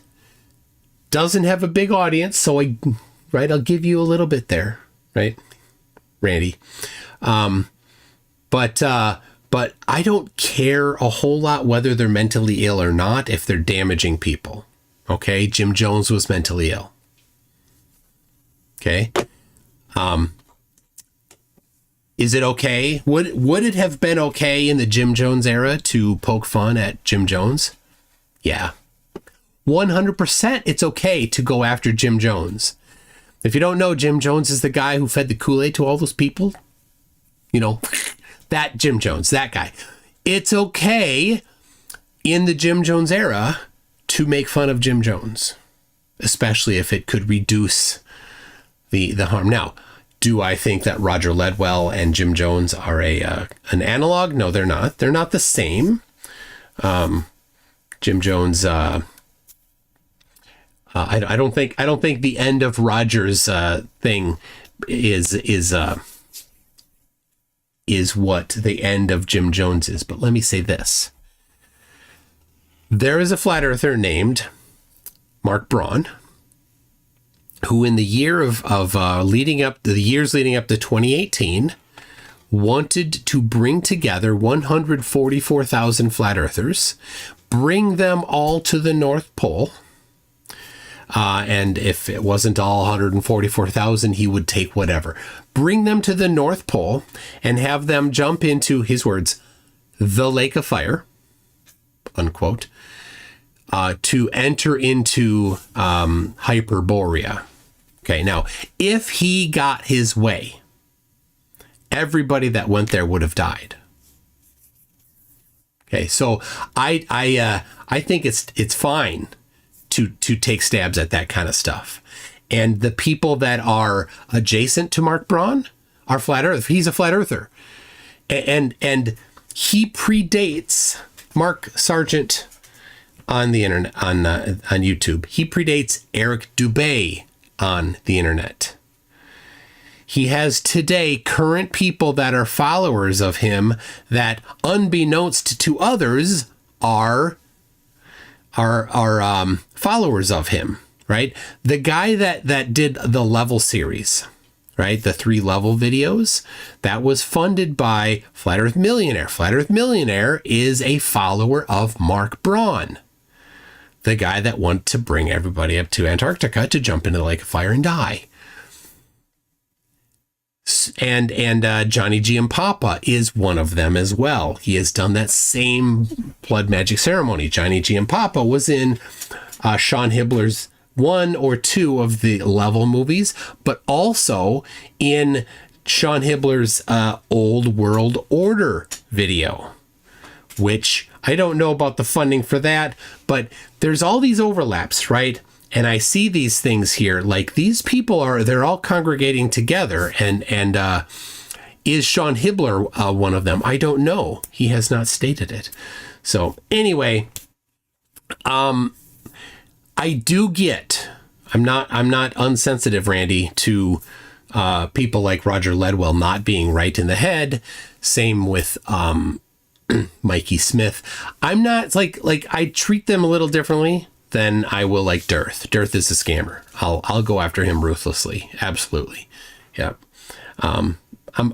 doesn't have a big audience, so I'll give you a little bit there, right, Randy? But I don't care a whole lot whether they're mentally ill or not if they're damaging people. Okay, Jim Jones was mentally ill. Okay. Is it okay? Would it have been okay in the Jim Jones era to poke fun at Jim Jones? Yeah. 100% it's okay to go after Jim Jones. If you don't know, Jim Jones is the guy who fed the Kool-Aid to all those people. You know, that Jim Jones, that guy. It's okay in the Jim Jones era to make fun of Jim Jones, especially if it could reduce the harm. Now, do I think that Roger Ledwell and Jim Jones are an analog? No, they're not. They're not the same. Jim Jones. I don't think the end of Roger's thing is what the end of Jim Jones is. But let me say this: there is a flat earther named Mark Braun, who in the year of the years leading up to 2018 wanted to bring together 144,000 flat earthers, bring them all to the North Pole. And if it wasn't all 144,000, he would take whatever. Bring them to the North Pole and have them jump into, his words, the Lake of Fire, unquote, to enter into Hyperborea. Okay, now, if he got his way, everybody that went there would have died. Okay, so I think it's fine to take stabs at that kind of stuff. And the people that are adjacent to Mark Braun are flat earth. He's a flat earther. And he predates Mark Sargent on the internet, on YouTube. He predates Eric Dubay on the internet. He has today current people that are followers of him that, unbeknownst to others, are followers of him, right? The guy that did the level series, right? The 3 level videos, that was funded by Flat Earth Millionaire. Flat Earth Millionaire is a follower of Mark Braun, the guy that wanted to bring everybody up to Antarctica to jump into the Lake of Fire and die. And Johnny Giampapa is one of them as well. He has done that same blood magic ceremony. Johnny Giampapa was in Sean Hibbler's 1 or 2 of the Level movies, but also in Sean Hibbler's Old World Order video, which I don't know about the funding for that, but there's all these overlaps, right? And I see these things here, like these people they're all congregating together, and is Sean Hibbler one of them? I don't know. He has not stated it. So anyway, I do get, I'm not unsensitive, Randy, to people like Roger Ledwell not being right in the head. Same with Mikey Smith. I'm not like I treat them a little differently than I will like Dearth. Dearth is a scammer. I'll go after him ruthlessly. Absolutely. Yeah. I'm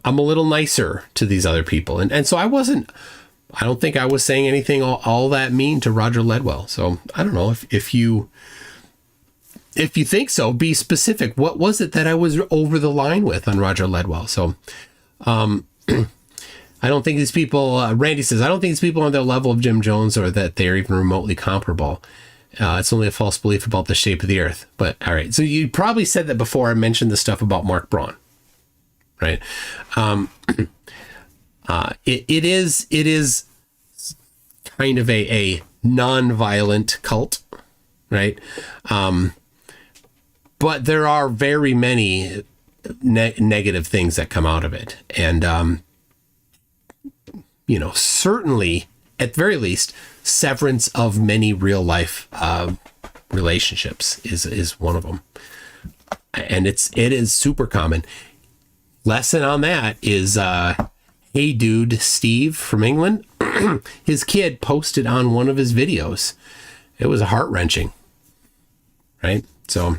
a little nicer to these other people. And so I don't think I was saying anything all that mean to Roger Ledwell. So I don't know if you think so, be specific. What was it that I was over the line with on Roger Ledwell? So, I don't think these people, Randy says, I don't think these people are on the level of Jim Jones or that they're even remotely comparable. It's only a false belief about the shape of the earth. But all right. So you probably said that before I mentioned the stuff about Mark Braun, right? It is kind of a non-violent cult, right? But there are very many negative things that come out of it. And, certainly, at the very least, severance of many real life relationships is one of them. And it is super common. Lesson on that is, hey dude, Steve from England, his kid posted on one of his videos. It was heart-wrenching, right? So,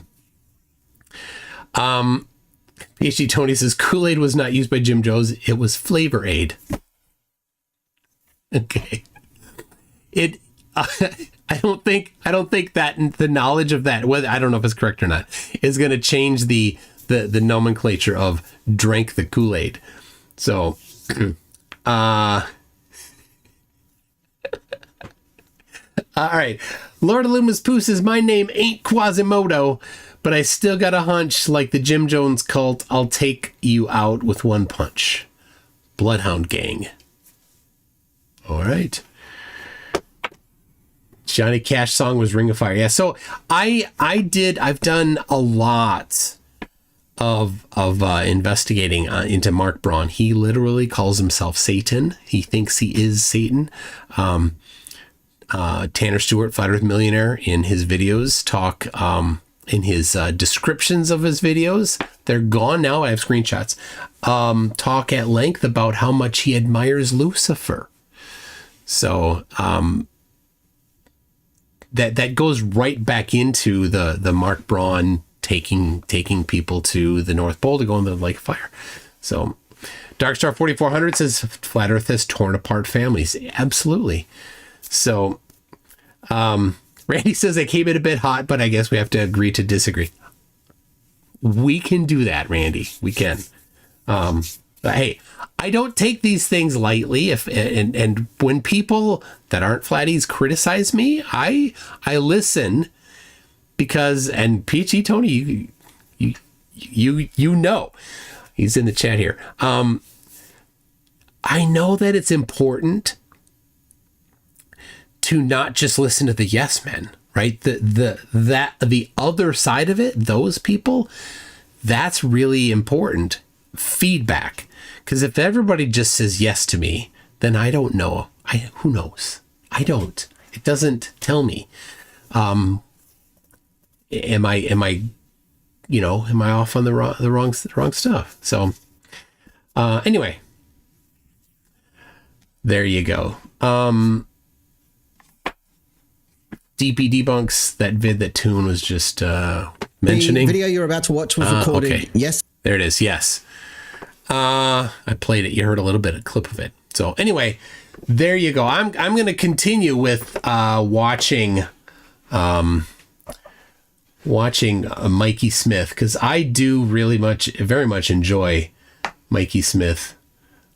PhD Tony says Kool-Aid was not used by Jim Jones. It was Flavor Aid. Okay. I don't think that the knowledge of that, whether I don't know if it's correct or not, is going to change the nomenclature of drank the Kool-Aid. So, all right. Lord of Lumas Poo says, my name ain't Quasimodo, but I still got a hunch like the Jim Jones cult. I'll take you out with one punch. Bloodhound Gang. All right. Johnny Cash song was Ring of Fire. Yeah. So I've done a lot of investigating into Mark Braun. He literally calls himself Satan. He thinks he is Satan. Tanner Stewart, Flat Earth Millionaire, in his videos talk, in his descriptions of his videos, they're gone now. I have screenshots. Talk at length about how much he admires Lucifer. So that goes right back into the Mark Braun taking people to the North Pole to go in the Lake of Fire. So Darkstar 4400 says Flat Earth has torn apart families. Absolutely. So Randy says I came in a bit hot, but I guess we have to agree to disagree. We can do that, Randy. We can. But hey, I don't take these things lightly. And when people that aren't flatties criticize me, I listen because, and PG Tony, you know, he's in the chat here. I know that it's important to not just listen to the yes men, right? The other side of it, those people, that's really important. Feedback. Because if everybody just says yes to me, then I don't know. Who knows? I don't. It doesn't tell me. Am I off on the wrong stuff? So anyway, there you go. DP debunks that vid that Toon was just mentioning. The video you're about to watch was recorded. Okay. Yes. There it is. Yes. I played it. You heard a little bit, a clip of it. So anyway, there you go. I'm going to continue with watching Mikey Smith, because I do very much enjoy Mikey Smith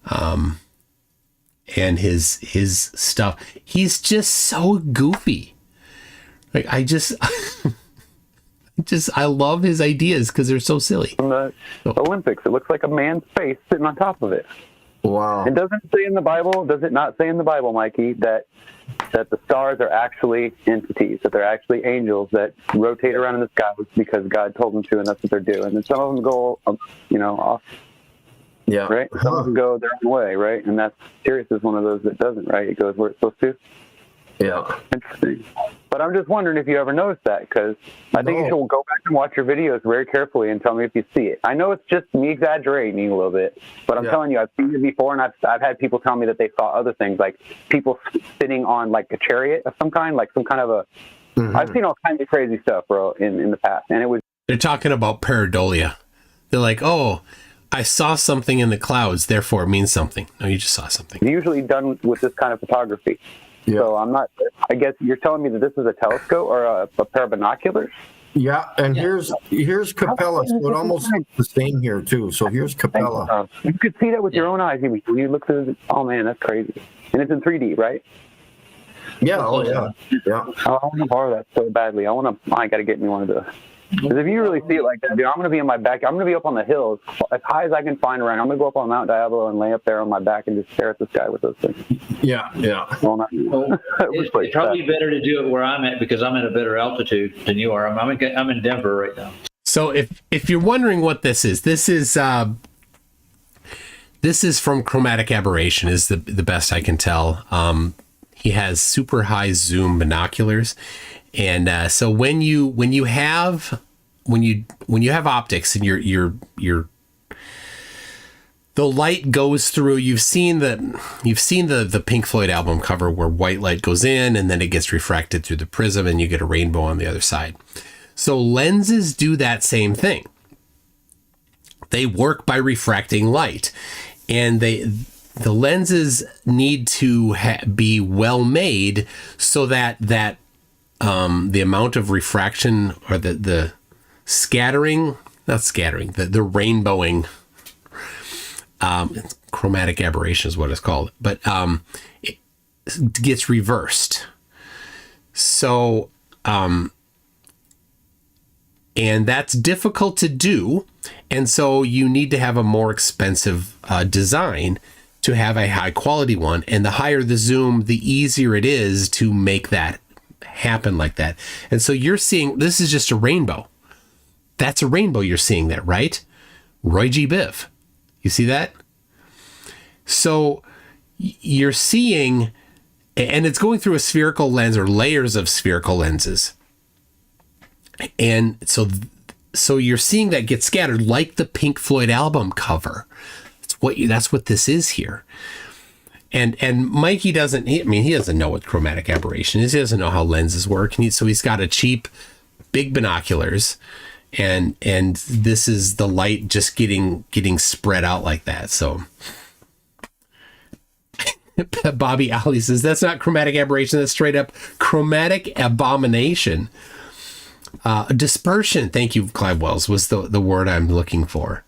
and his stuff. He's just so goofy. Like I love his ideas because they're so silly. From the Olympics, it looks like a man's face sitting on top of it. Wow. It doesn't say in the Bible, does it not say in the Bible, Mikey, that the stars are actually entities, that they're actually angels that rotate around in the sky because God told them to, and that's what they're doing. And some of them go, off. Yeah. Right? Some of them go their own way, right? And that's Sirius is one of those that doesn't, right? It goes where it's supposed to. Yeah. Interesting. But I'm just wondering if you ever noticed that, because I think you should go back and watch your videos very carefully and tell me if you see it. I know it's just me exaggerating a little bit, but I'm telling you, I've seen it before, and I've had people tell me that they saw other things, like people sitting on like a chariot of some kind, like some kind of a. Mm-hmm. I've seen all kinds of crazy stuff, bro, in the past, and it was. They're talking about pareidolia. They're like, oh, I saw something in the clouds, therefore it means something. No, you just saw something. It's usually done with this kind of photography. Yeah. So I'm not. I guess you're telling me that this is a telescope or a pair of binoculars. Yeah, and here's Capella. So it almost looks the same here too. So here's Capella. You could see that with your own eyes when you look through. Oh man, that's crazy. And it's in 3D, right? Yeah. Oh yeah. Yeah. I want to borrow that so badly. I got to get me one of those. Because if you really see it like that, dude, I'm going to be in my back. I'm going to be up on the hills as high as I can find around. I'm going to go up on Mount Diablo and lay up there on my back and just stare at the sky with those things. Yeah, yeah. Well, it's probably better to do it where I'm at, because I'm at a better altitude than you are. I'm in Denver right now. So if you're wondering what this is from Chromatic Aberration, is the best I can tell. He has super high zoom binoculars. And so when you have optics and the light goes through, you've seen the Pink Floyd album cover where white light goes in and then it gets refracted through the prism and you get a rainbow on the other side. So lenses do that same thing. They work by refracting light, and the lenses need to be well made so that the amount of refraction, or the scattering, not scattering, the rainbowing, chromatic aberration is what it's called, but it gets reversed. So, and that's difficult to do. And so you need to have a more expensive design to have a high quality one. And the higher the zoom, the easier it is to make that happen like that. And so you're seeing, this is just a rainbow. That's a rainbow you're seeing there, right? Roy G. Biv. You see that? So you're seeing, and it's going through a spherical lens or layers of spherical lenses. And so you're seeing that get scattered like the Pink Floyd album cover. That's what this is here. And Mikey doesn't, he doesn't know what chromatic aberration is. He doesn't know how lenses work. So he's got a cheap, big binoculars, and this is the light just getting spread out like that. So Bobby Ali says, that's not chromatic aberration. That's straight up chromatic abomination. Dispersion. Thank you, Clive Wells, was the word I'm looking for.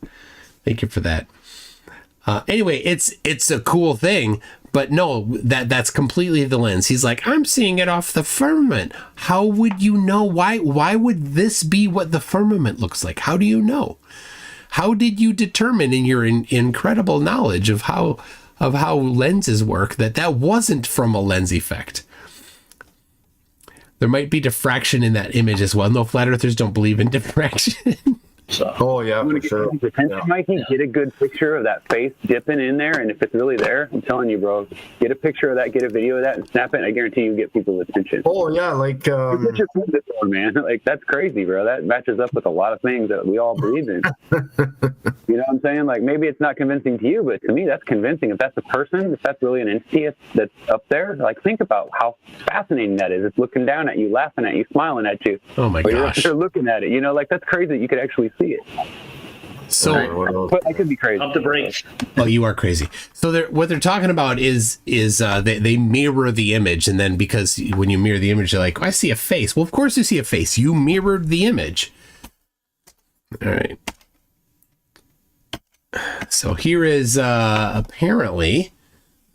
Thank you for that. Anyway, it's a cool thing, but no, that's completely the lens. He's like, I'm seeing it off the firmament. How would you know? Why would this be what the firmament looks like? How do you know? How did you determine in your incredible knowledge of how lenses work that wasn't from a lens effect? There might be diffraction in that image as well. No, flat earthers don't believe in diffraction. Oh yeah, for sure. Mikey, get a good picture of that face dipping in there, and if it's really there, I'm telling you, bro, get a picture of that, get a video of that, and snap it. And I guarantee you get people's attention. Oh yeah, like man, like that's crazy, bro. That matches up with a lot of things that we all believe in. You know what I'm saying? Like maybe it's not convincing to you, but to me, that's convincing. If that's a person, if that's really an entity that's up there, like think about how fascinating that is. It's looking down at you, laughing at you, smiling at you. Oh my gosh! You're looking at it. You know, like that's crazy that you could actually see it. So but I could be crazy. Up the brakes. Oh, you are crazy. So what they're talking about is they mirror the image, and then because when you mirror the image, you're like, oh, I see a face. Well, of course you see a face. You mirrored the image. All right. So here is apparently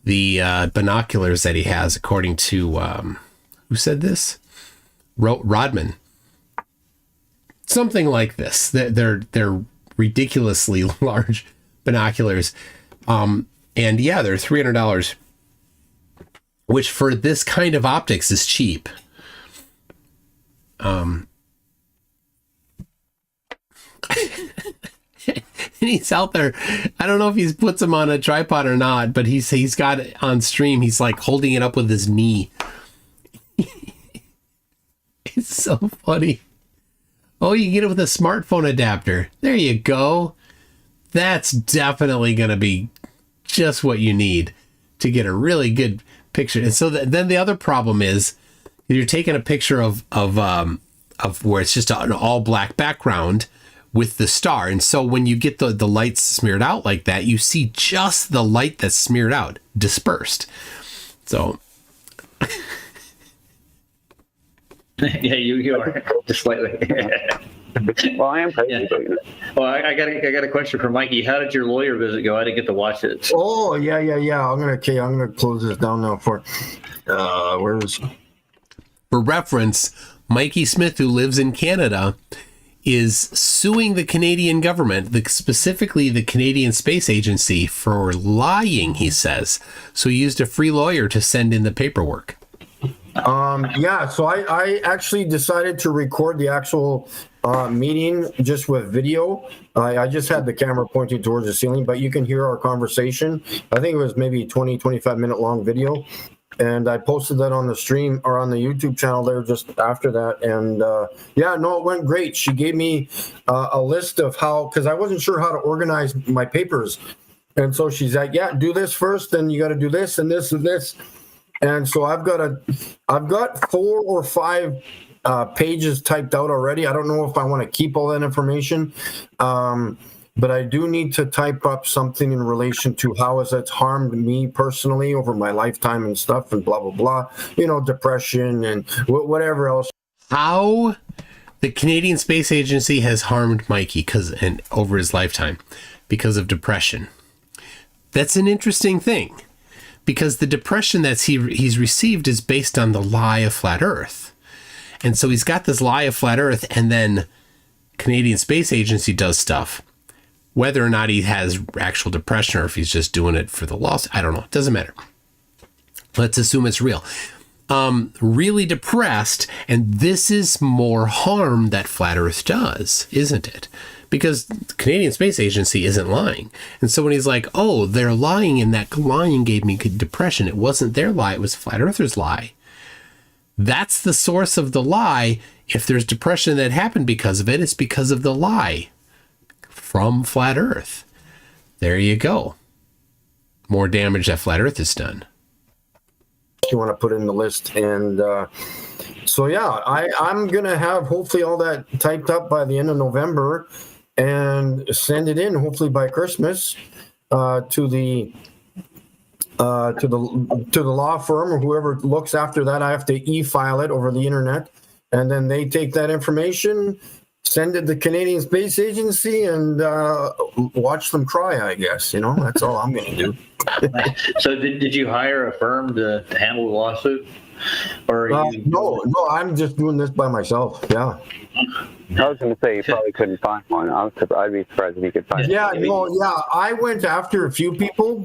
the binoculars that he has, according to who said this? Rodman. Something like this. They're ridiculously large binoculars, and yeah, they're $300, which for this kind of optics is cheap. And he's out there. I don't know if he puts them on a tripod or not, but he's got it on stream. He's like holding it up with his knee. It's so funny. Oh, you can get it with a smartphone adapter. There you go. That's definitely going to be just what you need to get a really good picture. And so then the other problem is you're taking a picture of where it's just an all black background with the star. And so when you get the lights smeared out like that, you see just the light that's smeared out dispersed. So yeah, you are just slightly. Well, I am crazy. Yeah. But, you know. Well, I got a question for Mikey. How did your lawyer visit go? I didn't get to watch it. Oh yeah. I'm gonna close this down now for For reference, Mikey Smith, who lives in Canada, is suing the Canadian government, specifically the Canadian Space Agency, for lying, he says. So he used a free lawyer to send in the paperwork. Yeah, so I actually decided to record the actual meeting just with video. I just had the camera pointing towards the ceiling, but you can hear our conversation. I think it was maybe 25 minute long video. And I posted that on the stream or on the YouTube channel there just after that. And yeah, no, it went great. She gave me a list of how, because I wasn't sure how to organize my papers. And so she's like, yeah, do this first, then you got to do this and this and this. And so I've got 4 or 5 pages typed out already. I don't know if I want to keep all that information. But I do need to type up something in relation to how has it harmed me personally over my lifetime and stuff and blah, blah, blah. You know, depression and whatever else. How the Canadian Space Agency has harmed Mikey over his lifetime because of depression. That's an interesting thing, because the depression that he's received is based on the lie of flat Earth. And so he's got this lie of flat Earth, and then Canadian Space Agency does stuff. Whether or not he has actual depression or if he's just doing it for the loss, I don't know. It doesn't matter. Let's assume it's real. Really depressed, and this is more harm that flat Earth does, isn't it? Because the Canadian Space Agency isn't lying. And so when he's like, oh, they're lying, and that lying gave me depression, it wasn't their lie, it was flat Earthers' lie. That's the source of the lie. If there's depression that happened because of it, it's because of the lie from flat Earth. There you go. More damage that flat Earth has done. You want to put in the list, and so yeah, I'm gonna have hopefully all that typed up by the end of November and send it in hopefully by Christmas to the law firm or whoever looks after that. I have to e-file it over the internet, and then they take that information, send it to the Canadian Space Agency, and watch them cry, I guess. You know, that's all I'm going to do. So did you hire a firm to handle the lawsuit? Or no, I'm just doing this by myself. Yeah. I was going to say you probably couldn't find one. I'd be surprised if you could find one. I went after a few people,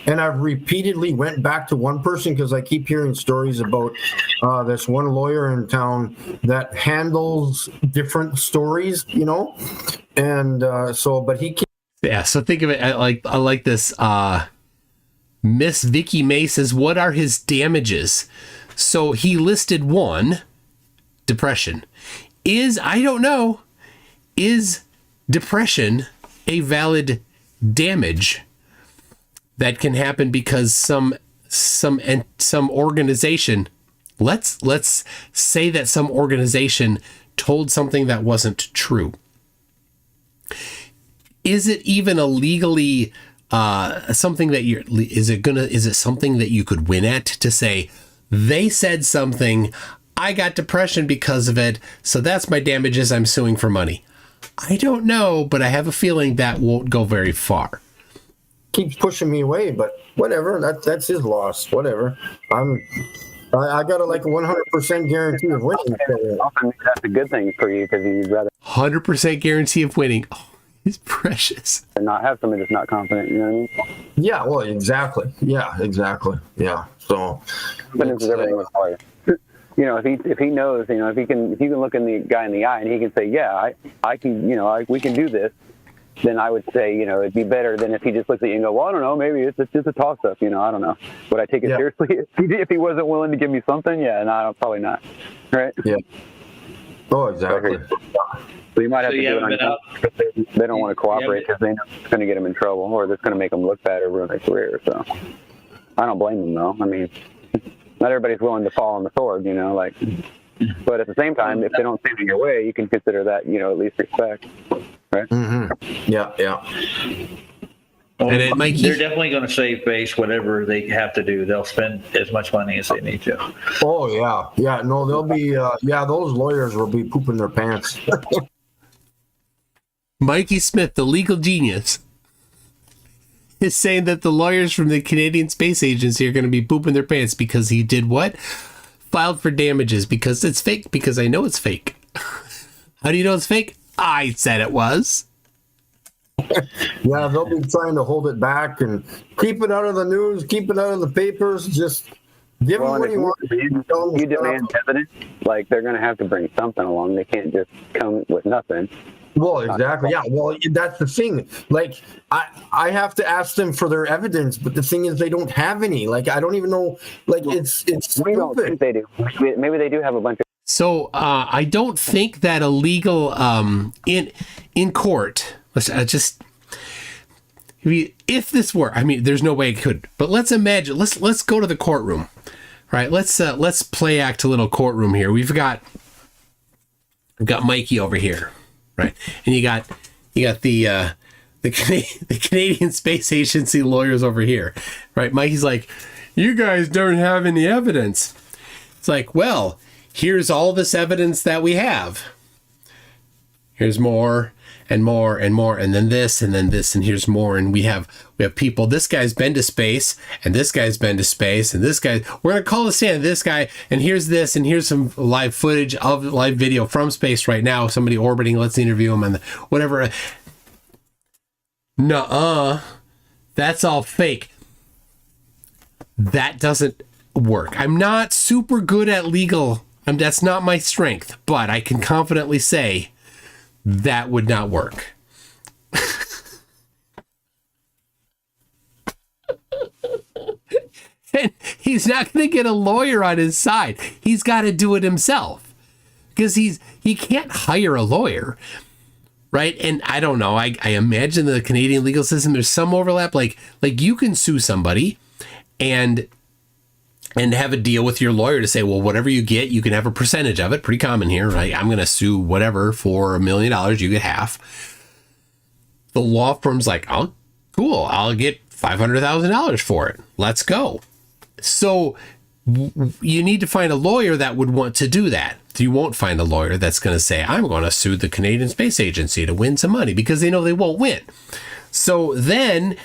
and I've repeatedly went back to one person because I keep hearing stories about this one lawyer in town that handles different stories, you know, and but he can't. Yeah, so think of it I like this. Miss Vicky May says, what are his damages? So he listed one, depression. I don't know, is depression a valid damage that can happen because some organization, let's say that some organization told something that wasn't true. Is it even a legally something that is it something that you could win at, to say they said something, I got depression because of it, so that's my damages, I'm suing for money? I don't know, but I have a feeling that won't go very far. Keeps pushing me away, but whatever, that's his loss. Whatever. I got a 100% guarantee of winning. Often that's a good thing for you because you'd rather 100% guarantee of winning. Oh, it's precious. And not have somebody that's not confident. You know what I mean? Yeah. Well, exactly. Yeah. Exactly. Yeah. So confidence is everything with lawyer. You know, if he knows, you know, if you can look in the guy in the eye and he can say, yeah, I can, you know, we can do this, then I would say, you know, it'd be better than if he just looks at you and go, well, I don't know, maybe it's just a toss up, you know, I don't know. Would I take it seriously if he wasn't willing to give me something? Yeah, no, probably not. Right? Yeah. Oh, exactly. So you might have to do it on they don't want to cooperate because they know it's going to get them in trouble or it's going to make them look bad or ruin their career. So I don't blame them though. I mean, not everybody's willing to fall on the sword, you know, but at the same time, if they don't stand in your way, you can consider that, you know, at least respect. Right? Mm-hmm. Yeah. Well, they're definitely going to save face, whatever they have to do. They'll spend as much money as they need to. Oh, yeah. No, they'll be, those lawyers will be pooping their pants. Mikey Smith, the legal genius, is saying that the lawyers from the Canadian Space Agency are going to be pooping their pants because he did what? Filed for damages because it's fake, because I know it's fake. How do you know it's fake? I said it was. Yeah, they'll be trying to hold it back and keep it out of the news, keep it out of the papers, just give them what he wants. You demand evidence, they're going to have to bring something along. They can't just come with nothing. Well, exactly. Yeah. Well, that's the thing. I have to ask them for their evidence, but the thing is, they don't have any. I don't even know. It's we don't think they do. Maybe they do have a bunch of. So I don't think that a legal in court. Let's if this were, I mean, there's no way it could. But let's imagine. Let's go to the courtroom, right? Let's play act a little courtroom here. We've got I've got Mikey over here, right? And you got the Canadian Space Agency lawyers over here, right? Mikey's like, you guys don't have any evidence. It's like, well, here's all this evidence that we have. Here's more and more and more, and then this, and here's more, and we have people. This guy's been to space, and this guy's been to space, and this guy. We're gonna call this in this guy, and here's this, and here's some live footage of live video from space right now. Somebody orbiting. Let's interview him, and whatever. Nuh-uh, that's all fake. That doesn't work. I'm not super good at legal. That's not my strength, but I can confidently say that would not work. And he's not going to get a lawyer on his side. He's got to do it himself because he can't hire a lawyer, right? And I don't know. I imagine the Canadian legal system, there's some overlap. Like you can sue somebody and have a deal with your lawyer to say, well, whatever you get, you can have a percentage of it. Pretty common here, right? I'm going to sue whatever for $1 million. You get half. The law firm's like, oh, cool. I'll get $500,000 for it. Let's go. So you need to find a lawyer that would want to do that. You won't find a lawyer that's going to say, I'm going to sue the Canadian Space Agency to win some money because they know they won't win. So then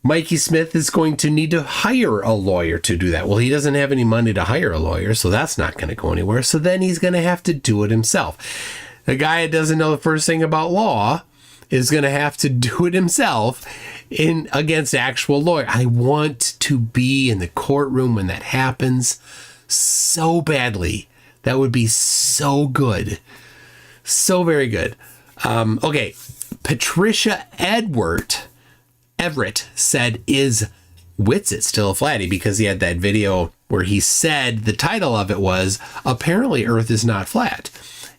Mikey Smith is going to need to hire a lawyer to do that. Well, he doesn't have any money to hire a lawyer, so that's not going to go anywhere. So then he's going to have to do it himself. The guy that doesn't know the first thing about law is going to have to do it himself against actual lawyer. I want to be in the courtroom when that happens so badly. That would be so good. So very good. Okay. Patricia Everett said, is Witsit still a flatty? Because he had that video where he said the title of it was, apparently Earth is not flat.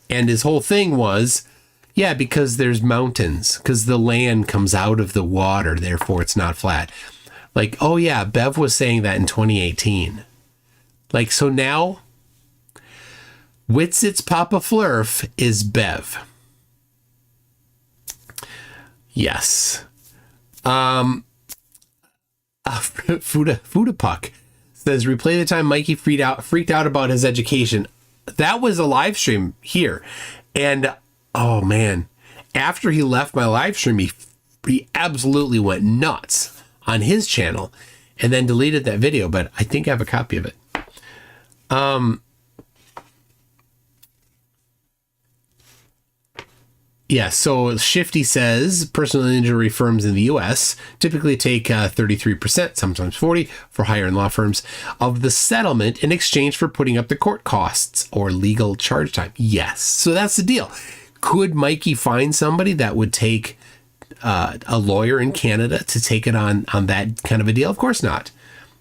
And his whole thing was, yeah, because there's mountains, because the land comes out of the water, therefore it's not flat. Like, oh yeah, Bev was saying that in 2018. Like, so now Witsit's Papa Flurf is Bev. Yes. Fuda Puck says, replay the time Mikey freaked out about his education. That was a live stream here. And oh man, after he left my live stream, he absolutely went nuts on his channel and then deleted that video, but I think I have a copy of it. Yeah, so Shifty says personal injury firms in the U.S. typically take 33%, sometimes 40%, for higher-end law firms of the settlement in exchange for putting up the court costs or legal charge time. Yes, so that's the deal. Could Mikey find somebody that would take a lawyer in Canada to take it on that kind of a deal? Of course not.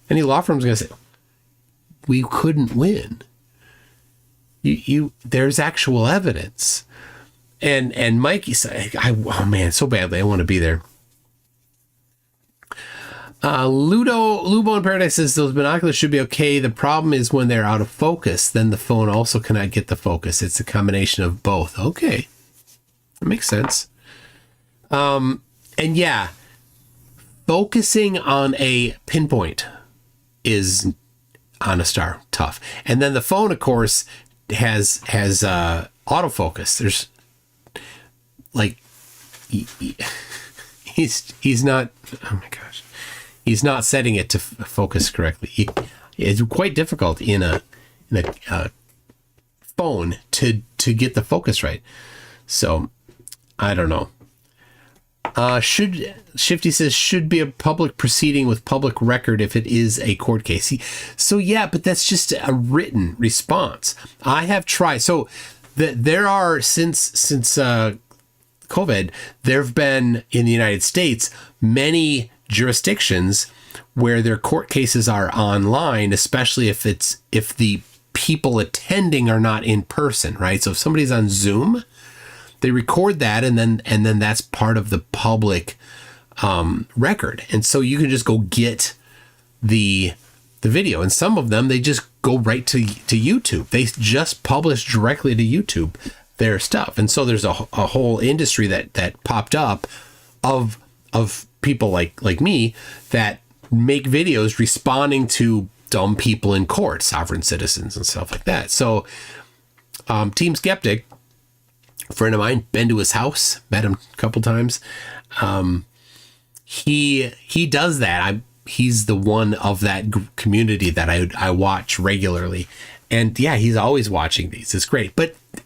Any law firm's going to say, we couldn't win. There's actual evidence. And Mikey said, oh man, so badly, I want to be there. Lubo in Paradise says those binoculars should be okay. The problem is when they're out of focus, then the phone also cannot get the focus. It's a combination of both. Okay. That makes sense. And yeah, focusing on a pinpoint is on a star tough. And then the phone, of course, has autofocus. There's like he's not, oh my gosh, he's not setting it to focus correctly. It's quite difficult in a phone to get the focus right. So I don't know. Shifty says should be a public proceeding with public record if it is a court case. So yeah, but that's just a written response. I have tried. So there are since COVID, there have been in the United States many jurisdictions where their court cases are online, especially if the people attending are not in person, right? So if somebody's on Zoom, they record that and then that's part of the public record. And so you can just go get the video. And some of them, they just go right to YouTube. They just publish directly to YouTube. their stuff. And so there's a whole industry that popped up of people like me that make videos responding to dumb people in court, sovereign citizens and stuff like that. So Team Skeptic, a friend of mine, been to his house, met him a couple times. He does that. He's the one of that community that I watch regularly. And yeah, he's always watching these. It's great.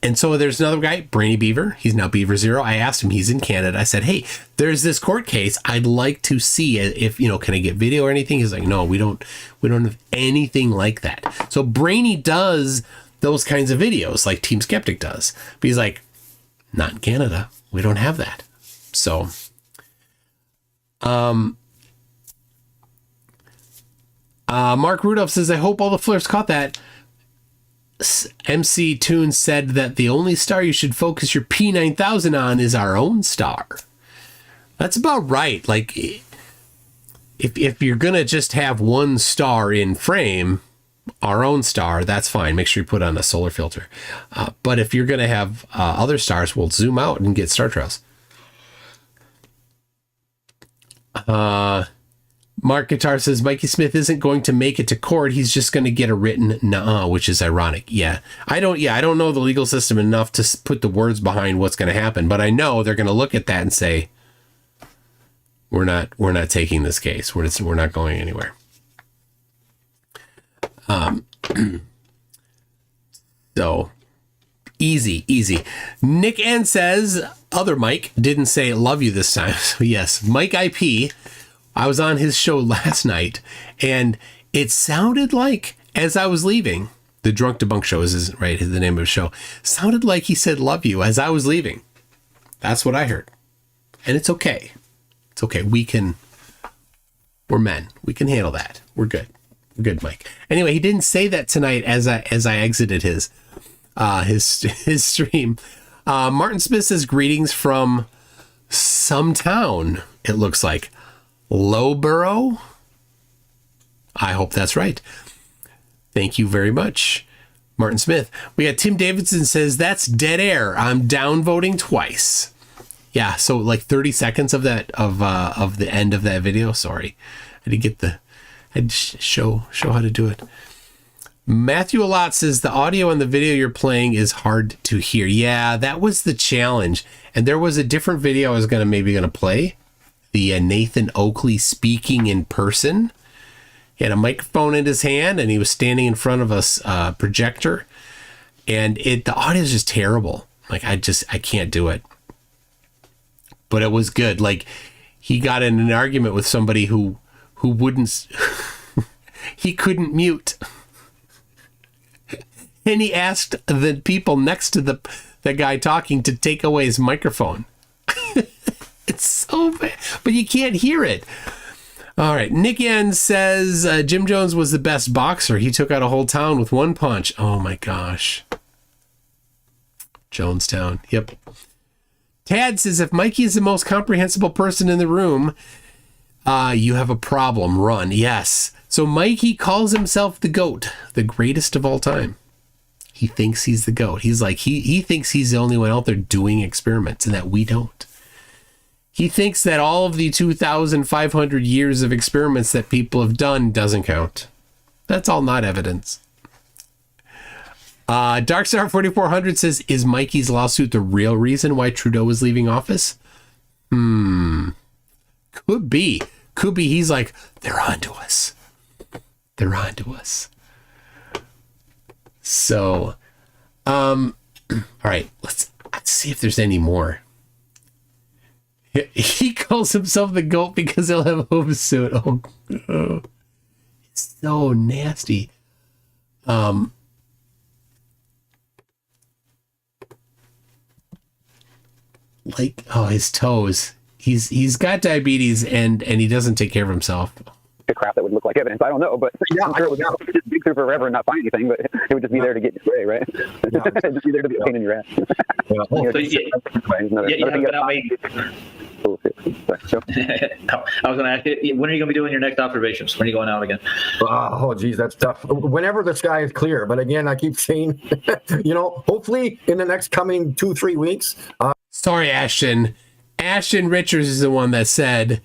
And so there's another guy, Brainy Beaver. He's now Beaver Zero. I asked him, he's in Canada. I said, hey, there's this court case. I'd like to see if, can I get video or anything? He's like, no, we don't have anything like that. So Brainy does those kinds of videos like Team Skeptic does. But he's like, not in Canada. We don't have that. So, Mark Rudolph says, I hope all the flirs caught that. MC Toon said that the only star you should focus your P9000 on is our own star. That's about right. Like, if you're going to just have one star in frame, our own star, that's fine. Make sure you put on a solar filter. But if you're going to have other stars, we'll zoom out and get star trails. Mark Guitar says Mikey Smith isn't going to make it to court. He's just going to get a written nuh-uh, which is ironic. Yeah, I don't know the legal system enough to put the words behind what's going to happen, but I know they're going to look at that and say, we're not taking this case. We're not going anywhere. So easy. Nick N says, other Mike didn't say love you this time. So yes, Mike IP. I was on his show last night, and it sounded like, as I was leaving, the Drunk Debunk Show is right, the name of the show, sounded like he said love you as I was leaving. That's what I heard. And it's okay. It's okay. We're men. We can handle that. We're good. We're good, Mike. Anyway, he didn't say that tonight as I exited his stream. Martin Smith says greetings from some town, it looks like. Lowborough? I hope that's right. Thank you very much, Martin Smith. We got Tim Davidson says, that's dead air. I'm downvoting twice. Yeah, so like 30 seconds of that of the end of that video. Sorry. I had to show how to do it. Matthew Alot says the audio on the video you're playing is hard to hear. Yeah, that was the challenge. And there was a different video I was maybe gonna play. The Nathan Oakley speaking in person. He had a microphone in his hand and he was standing in front of a projector, and the audio is just terrible. Like I can't do it. But it was good. Like he got in an argument with somebody who wouldn't, he couldn't mute. And he asked the people next to the guy talking to take away his microphone. It's so bad, but you can't hear it. All right. Nick Yen says Jim Jones was the best boxer. He took out a whole town with one punch. Oh my gosh. Jonestown. Yep. Tad says if Mikey is the most comprehensible person in the room, you have a problem. Run. Yes. So Mikey calls himself the GOAT, the greatest of all time. He thinks he's the GOAT. He's like, he thinks he's the only one out there doing experiments and that we don't. He thinks that all of the 2,500 years of experiments that people have done doesn't count. That's all not evidence. Darkstar 4400 says, is Mikey's lawsuit the real reason why Trudeau is leaving office? Could be. He's like, they're on to us. So, all right, let's see if there's any more. He calls himself the GOAT because he'll have a home suit. Oh, it's so nasty. His toes. He's got diabetes and he doesn't take care of himself. The crap that would look like evidence. I don't know, but I'm sure it would just dig through forever and not find anything, but it would just be there to get your way, right? Just be there to be a pain in your ass. bullshit. So, I was going to ask you, when are you going to be doing your next observations? When are you going out again? Oh, geez, that's tough. Whenever the sky is clear. But again, I keep saying, hopefully in the next coming 2-3 weeks. Sorry, Ashton. Ashton Richards is the one that said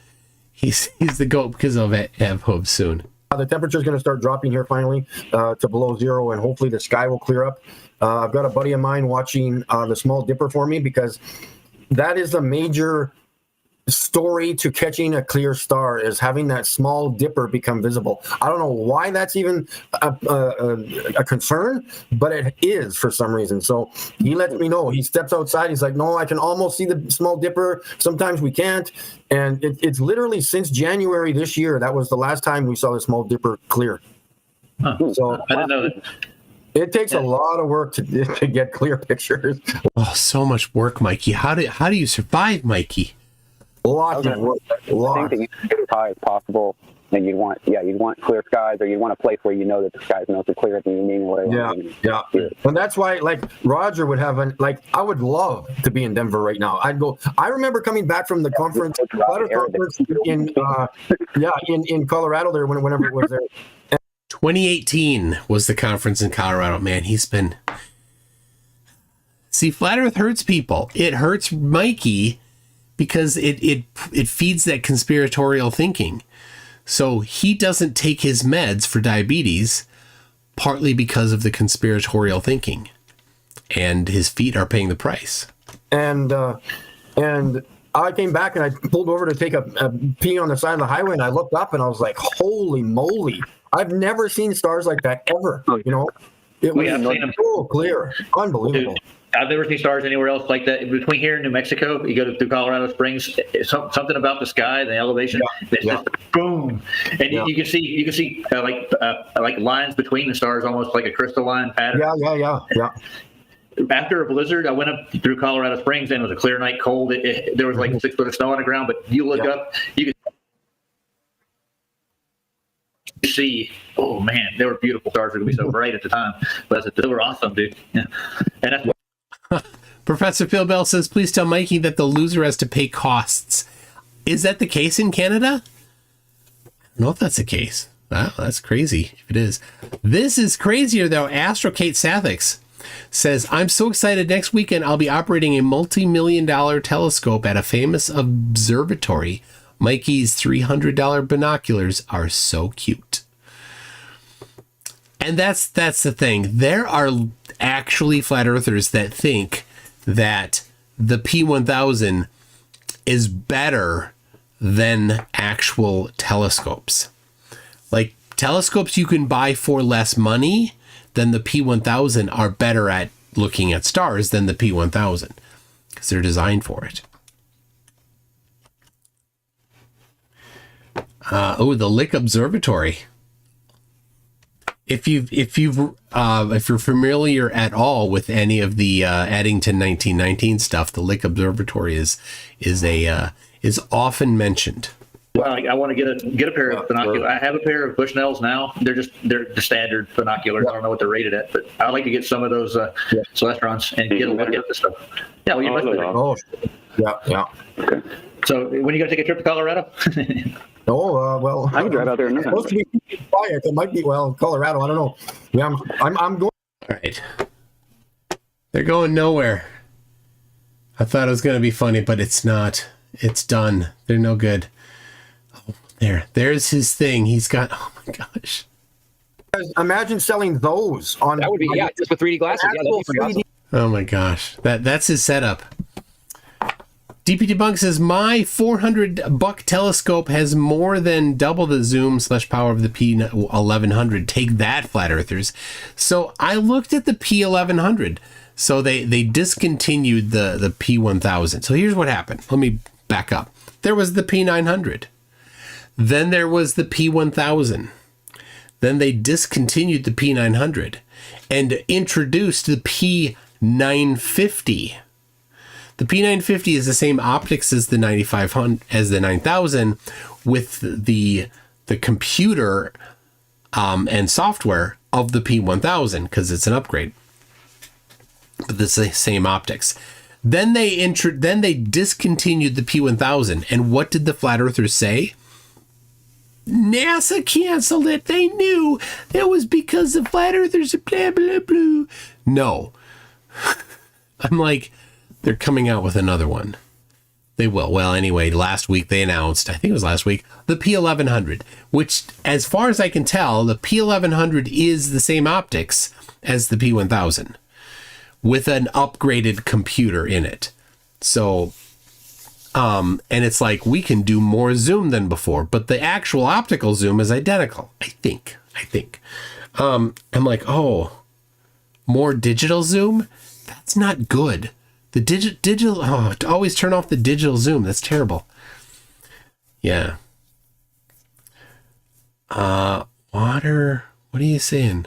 he's the GOAT because of it. Have hope soon. The temperature is going to start dropping here finally to below zero, and hopefully the sky will clear up. I've got a buddy of mine watching the Small Dipper for me, because that is a major story to catching a clear star, is having that Small Dipper become visible. I don't know why that's even a concern, but it is for some reason. So he lets me know. He steps outside. He's like, no, I can almost see the Small Dipper. Sometimes we can't. And it's literally since January this year. That was the last time we saw the Small Dipper clear. Huh. So I didn't know that. it takes a lot of work to get clear pictures. Oh, so much work, Mikey. How do you survive, Mikey? Lots of work. I think you get as high as possible, and you'd want clear skies, or you'd want a place where you know that the skies are clear at the anyway. Yeah. And that's why, like, Roger would have I would love to be in Denver right now. I'd go. I remember coming back from the conference in Colorado there whenever it was there. 2018 was the conference in Colorado. Man, see, Flat Earth hurts people. It hurts Mikey because it feeds that conspiratorial thinking. So he doesn't take his meds for diabetes, partly because of the conspiratorial thinking, and his feet are paying the price. And I came back and I pulled over to take a pee on the side of the highway, and I looked up and I was like, holy moly. I've never seen stars like that ever. It was so clear. Unbelievable. Dude, I've never seen stars anywhere else like that. Between here and New Mexico, you go through Colorado Springs, something about the sky, the elevation, it's just boom. And you can see like lines between the stars, almost like a crystalline pattern. Yeah. After a blizzard, I went up through Colorado Springs, and it was a clear night, cold. There was like 6 foot of snow on the ground, but you look up, you can see, oh man, they were beautiful stars. They were going to be so bright at the time, but they were awesome, dude. Yeah. And that's Professor Phil Bell says, please tell Mikey that the loser has to pay costs. Is that the case in Canada? I don't know if that's the case. Wow, that's crazy if it is. This is crazier, though. Astro Kate Sathix says, I'm so excited. Next weekend, I'll be operating a multi-million-dollar telescope at a famous observatory. Mikey's $300 binoculars are so cute. And that's the thing. There are actually flat earthers that think that the P1000 is better than actual telescopes. Like, telescopes you can buy for less money than the P1000 are better at looking at stars than the P1000 because they're designed for it. The Lick Observatory. If you're familiar at all with any of the Addington 1919 stuff, the Lick Observatory is often mentioned. Well, I want to get a pair of binoculars. I have a pair of Bushnells now. They're the standard binoculars. I don't know what they're rated at, but I'd like to get some of those Celestrons and get a look at this stuff. Yeah, well, you must be. Yeah. Okay. So, when are you going to take a trip to Colorado? Well, I can drive out there. It's supposed to be quiet. It might be Colorado. I don't know. Yeah, I'm going. All right. They're going nowhere. I thought it was going to be funny, but it's not. It's done. They're no good. Oh, there's his thing. He's got. Oh my gosh. Imagine selling those on. That would be just with 3D glasses. Yeah, that'd be pretty awesome. Oh my gosh. That's his setup. DP Debunk says, my $400 telescope has more than double the zoom/power of the P1100. Take that, flat earthers. So I looked at the P1100. So they discontinued the P1000. So here's what happened. Let me back up. There was the P900. Then there was the P1000. Then they discontinued the P900 and introduced the P950. The P950 is the same optics as the 9500, as the 9000, with the computer and software of the P1000 because it's an upgrade. But it's the same optics. Then they discontinued the P1000. And what did the flat earthers say? NASA canceled it. They knew it was because the flat earthers are blah, blah, blah. No. I'm like, they're coming out with another one. They will. Well, anyway, last week they announced, I think it was last week, the P1100, which, as far as I can tell, the P1100 is the same optics as the P1000 with an upgraded computer in it. So, and it's like, we can do more zoom than before, but the actual optical zoom is identical. I think. I'm like, oh, more digital zoom? That's not good. The digital, always turn off the digital zoom. That's terrible. Yeah. Water, what are you saying?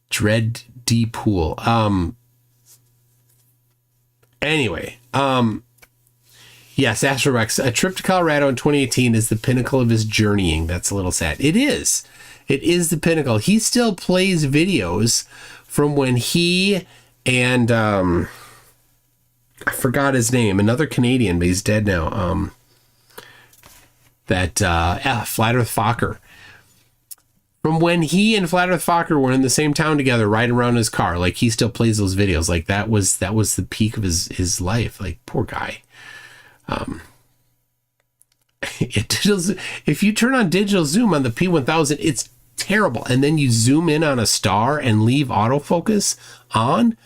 Dread D pool. Anyway, yes, Astrorex, a trip to Colorado in 2018 is the pinnacle of his journeying. That's a little sad. It is the pinnacle. He still plays videos from when he and, I forgot his name, another Canadian, but he's dead now. Flat Earth Fokker. From when he and Flat Earth Fokker were in the same town together, riding around in his car, like he still plays those videos. Like that was the peak of his life. Like, poor guy. If you turn on digital zoom on the P1000, it's terrible. And then you zoom in on a star and leave autofocus on.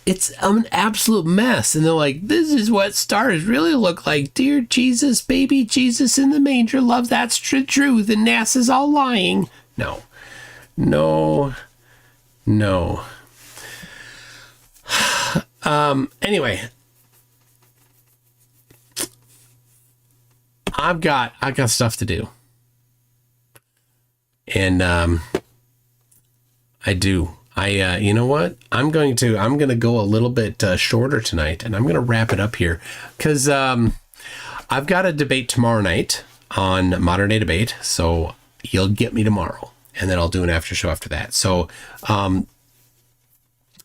It's an absolute mess. And they're like, this is what stars really look like. Dear Jesus, baby Jesus in the manger, love, that's truth. And NASA's all lying. No. Anyway, I've got stuff to do. And I do. You know what? I'm going to go a little bit shorter tonight, and I'm going to wrap it up here because I've got a debate tomorrow night on Modern Day Debate. So you'll get me tomorrow, and then I'll do an after show after that. So I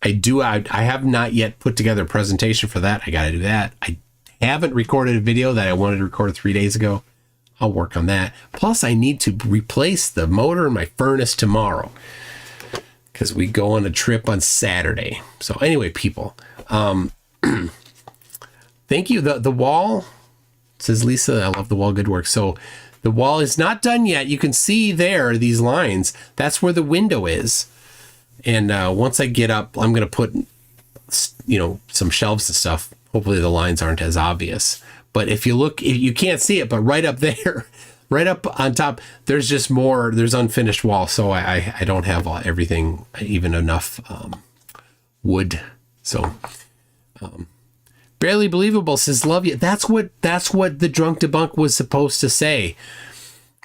have not yet put together a presentation for that. I got to do that. I haven't recorded a video that I wanted to record 3 days ago. I'll work on that. Plus, I need to replace the motor in my furnace tomorrow, because we go on a trip on Saturday. So anyway, people, thank you. The wall, says Lisa, I love the wall, good work. So the wall is not done yet. You can see there, these lines, that's where the window is. And once I get up, I'm going to put, some shelves and stuff. Hopefully the lines aren't as obvious. But if you look, you can't see it, but right up there, right up on top, there's just more, there's unfinished wall. So I don't have everything, even enough wood. So barely believable, says love you. That's what the Drunk Debunk was supposed to say.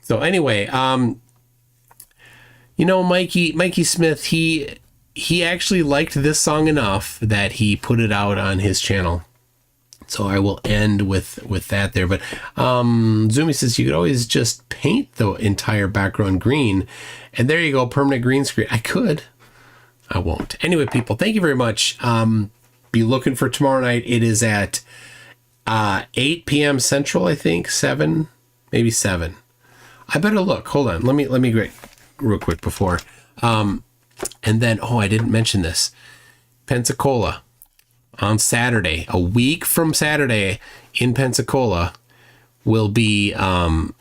So anyway, Mikey Smith, he actually liked this song enough that he put it out on his channel. So I will end with that there. But Zoomy says you could always just paint the entire background green. And there you go, permanent green screen. I could. I won't. Anyway, people, thank you very much. Be looking for tomorrow night. It is at 8 p.m. Central, I think. 7, maybe 7. I better look. Hold on. Let me get real quick before. And then, I didn't mention this. Pensacola. On Saturday, a week from Saturday in Pensacola, will be Modern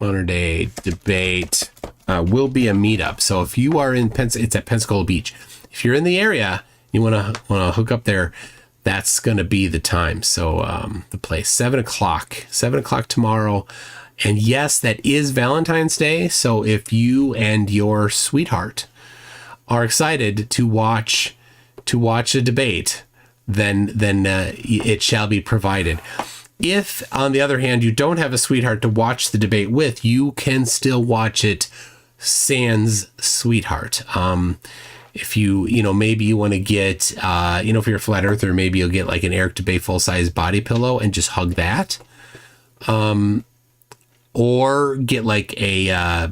Day Debate will be a meetup. So if you are in it's at Pensacola Beach. If you're in the area, you want to hook up there, that's going to be the time. So the place 7:00 tomorrow. And yes, that is Valentine's Day. So if you and your sweetheart are excited to watch a debate, then it shall be provided. If, on the other hand, you don't have a sweetheart to watch the debate with, you can still watch it sans sweetheart. If maybe you want to get, if you're a flat earther, maybe you'll get like an Eric Debate full-size body pillow and just hug that. Or get like a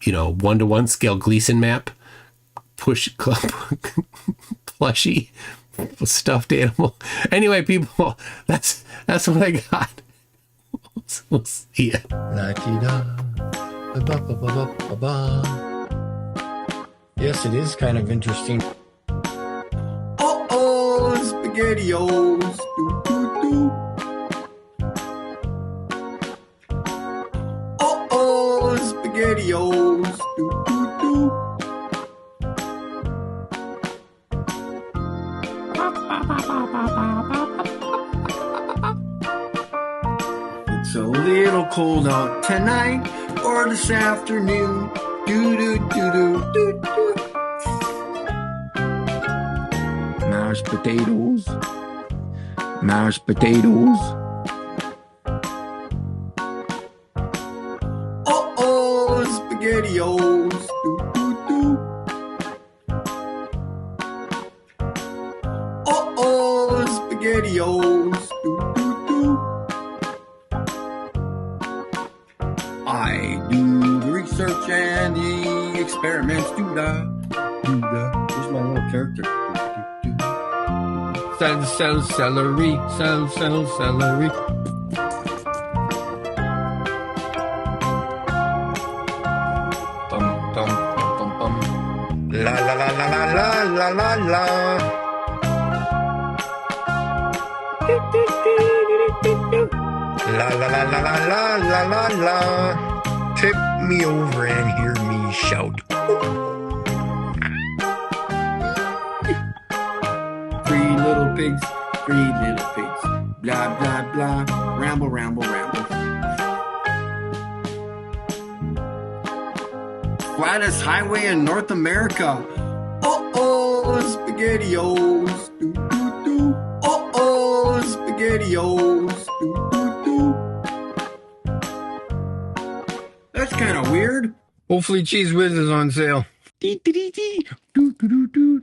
1-to-1 scale Gleason map, plushie, stuffed animal. Anyway, people, that's what I got. We'll see ya. Yes, it is kind of interesting. SpaghettiOs. Doo, doo, doo. SpaghettiOs. Doo, doo, doo. It's a little cold out tonight or this afternoon. Doo doo doo doo doo doo. Mashed potatoes. Mashed potatoes. SpaghettiOs. Doo doo doo. SpaghettiOs. Doo doo doo. I do the research and the experiments. Here's my little character. Celery. Bum, bum, bum, bum. La la la la la la la la la. La la la la la la la la la. Tip me over and hear me shout. Three little pigs. Blah blah blah. Ramble, ramble, ramble. Flattest highway in North America. SpaghettiOs. Doo doo doo. SpaghettiOs. Doo doo doo. That's kind of weird. Hopefully Cheese Whiz is on sale. Dee dee dee dee. Doo doo doo doo.